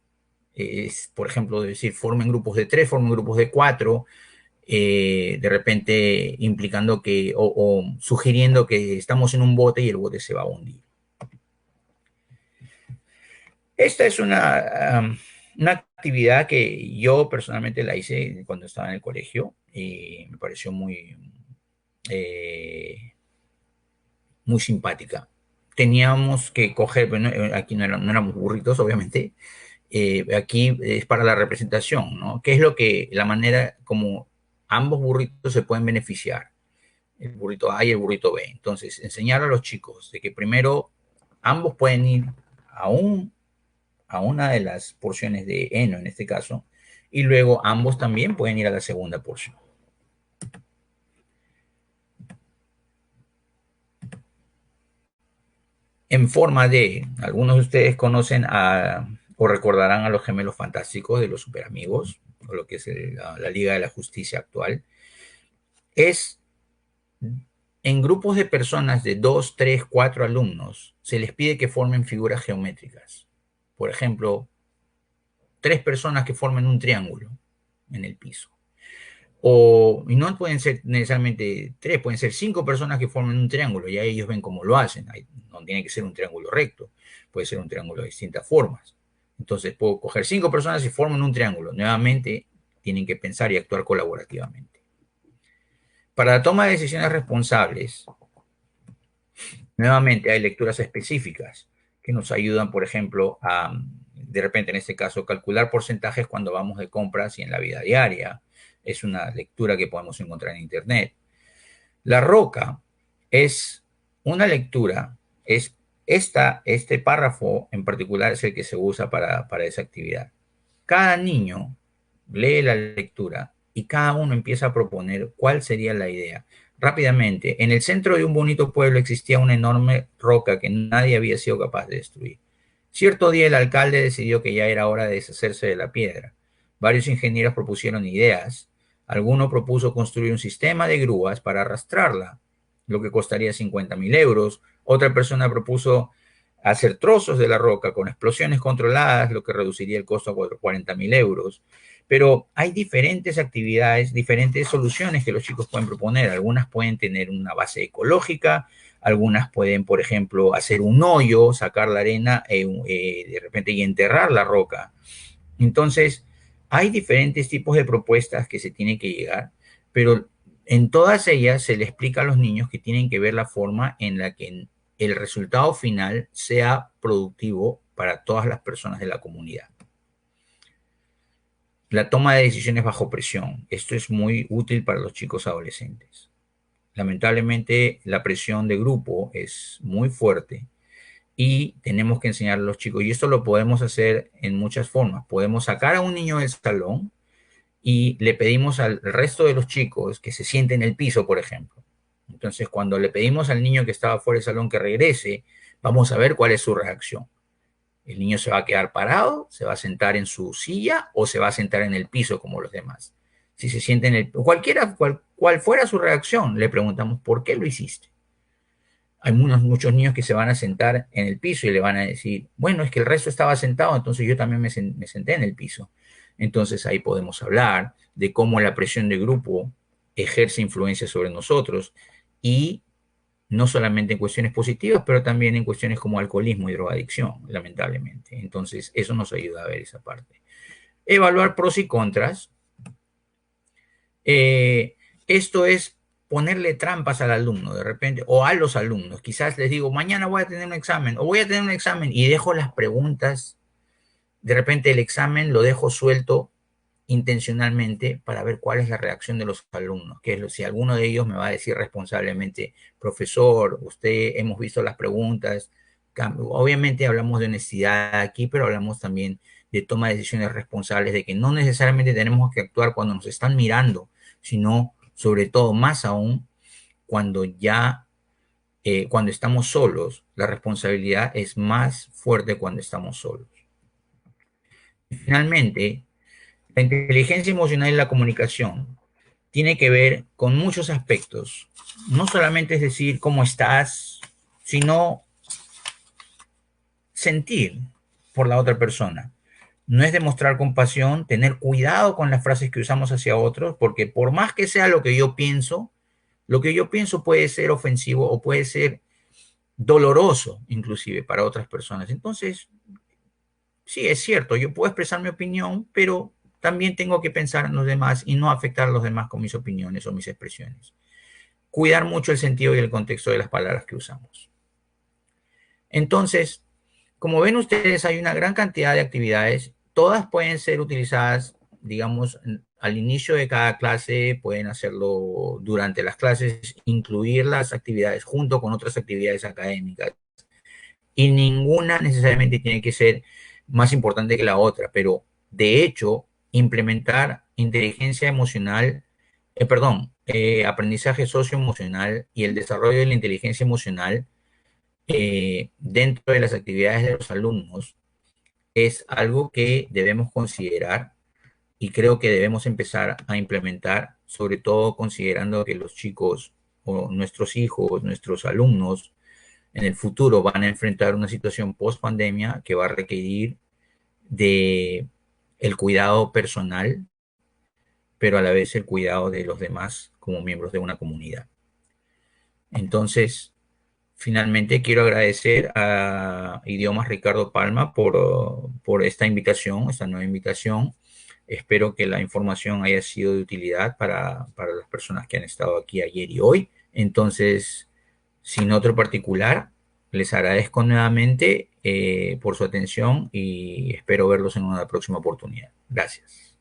Speaker 1: es, por ejemplo, decir, formen grupos de 3, formen grupos de 4, de repente implicando que, o sugiriendo que estamos en un bote y el bote se va a hundir. Esta es una actividad que yo personalmente la hice cuando estaba en el colegio y me pareció eh, muy simpática. Teníamos que coger, bueno, aquí no éramos burritos, obviamente, aquí es para la representación, ¿no? ¿Qué es la manera como ambos burritos se pueden beneficiar? El burrito A y el burrito B. Entonces, enseñar a los chicos de que primero ambos pueden ir a, a una de las porciones de heno, en este caso, y luego ambos también pueden ir a la segunda porción. En forma de, algunos de ustedes conocen o recordarán a los gemelos fantásticos de los superamigos, o lo que es la Liga de la Justicia actual, es en grupos de personas de 2, 3, 4 alumnos, se les pide que formen figuras geométricas. Por ejemplo, 3 personas que formen un triángulo en el piso. Y no pueden ser necesariamente 3, pueden ser 5 personas que formen un triángulo, ya ellos ven cómo lo hacen. No tiene que ser un triángulo recto, puede ser un triángulo de distintas formas. Entonces puedo coger 5 personas y forman un triángulo. Nuevamente tienen que pensar y actuar colaborativamente. Para la toma de decisiones responsables, nuevamente hay lecturas específicas que nos ayudan, por ejemplo, de repente en este caso, calcular porcentajes cuando vamos de compras y en la vida diaria. Es una lectura que podemos encontrar en Internet. La roca es una lectura, este párrafo en particular es el que se usa para esa actividad. Cada niño lee la lectura y cada uno empieza a proponer cuál sería la idea. Rápidamente, en el centro de un bonito pueblo existía una enorme roca que nadie había sido capaz de destruir. Cierto día el alcalde decidió que ya era hora de deshacerse de la piedra. Varios ingenieros propusieron ideas. Alguno propuso construir un sistema de grúas para arrastrarla, lo que costaría 50.000 euros. Otra persona propuso hacer trozos de la roca con explosiones controladas, lo que reduciría el costo a 40.000 euros. Pero hay diferentes actividades, diferentes soluciones que los chicos pueden proponer. Algunas pueden tener una base ecológica, algunas pueden, por ejemplo, hacer un hoyo, sacar la arena de repente y enterrar la roca. Entonces, hay diferentes tipos de propuestas que se tienen que llegar, pero en todas ellas se le explica a los niños que tienen que ver la forma en la que el resultado final sea productivo para todas las personas de la comunidad. La toma de decisiones bajo presión. Esto es muy útil para los chicos adolescentes. Lamentablemente, la presión de grupo es muy fuerte y tenemos que enseñar a los chicos, y esto lo podemos hacer en muchas formas. Podemos sacar a un niño del salón y le pedimos al resto de los chicos que se siente en el piso, por ejemplo. Entonces, cuando le pedimos al niño que estaba fuera del salón que regrese, vamos a ver cuál es su reacción. El niño se va a quedar parado, se va a sentar en su silla o se va a sentar en el piso como los demás. Si se siente en el cual fuera su reacción, le preguntamos por qué lo hiciste. Hay muchos niños que se van a sentar en el piso y le van a decir, bueno, es que el resto estaba sentado, entonces yo también me senté en el piso. Entonces ahí podemos hablar de cómo la presión de grupo ejerce influencia sobre nosotros y no solamente en cuestiones positivas, pero también en cuestiones como alcoholismo y drogadicción, lamentablemente. Entonces eso nos ayuda a ver esa parte. evaluar pros y contras. Eh, Esto es ponerle trampas al alumno de repente, o a los alumnos. Quizás les digo, mañana voy a tener un examen, o voy a tener un examen, y dejo las preguntas. De repente el examen lo dejo suelto intencionalmente para ver cuál es la reacción de los alumnos, que es si alguno de ellos me va a decir responsablemente, profesor, usted hemos visto las preguntas, obviamente hablamos de honestidad aquí, pero hablamos también de toma de decisiones responsables, de que no necesariamente tenemos que actuar cuando nos están mirando, sino sobre todo más aún cuando cuando estamos solos, la responsabilidad es más fuerte cuando estamos solos. Finalmente, la inteligencia emocional y la comunicación tiene que ver con muchos aspectos. No solamente es decir cómo estás, sino sentir por la otra persona. No es demostrar compasión, tener cuidado con las frases que usamos hacia otros, porque por más que sea lo que yo pienso puede ser ofensivo o puede ser doloroso inclusive para otras personas. Entonces, sí, es cierto, yo puedo expresar mi opinión, pero también tengo que pensar en los demás y no afectar a los demás con mis opiniones o mis expresiones. Cuidar mucho el sentido y el contexto de las palabras que usamos. Entonces, como ven ustedes, hay una gran cantidad de actividades. Todas pueden ser utilizadas, digamos, al inicio de cada clase, pueden hacerlo durante las clases, incluir las actividades junto con otras actividades académicas. Y ninguna necesariamente tiene que ser más importante que la otra, pero de hecho, implementar inteligencia emocional, aprendizaje socioemocional y el desarrollo de la inteligencia emocional dentro de las actividades de los alumnos es algo que debemos considerar y creo que debemos empezar a implementar, sobre todo considerando que los chicos o nuestros hijos, nuestros alumnos, en el futuro van a enfrentar una situación post pandemia que va a requerir de el cuidado personal, pero a la vez el cuidado de los demás como miembros de una comunidad. Entonces, finalmente quiero agradecer a Idiomas Ricardo Palma por esta invitación, esta nueva invitación. Espero que la información haya sido de utilidad para las personas que han estado aquí ayer y hoy. Entonces, sin otro particular, les agradezco nuevamente por su atención y espero verlos en una próxima oportunidad. Gracias.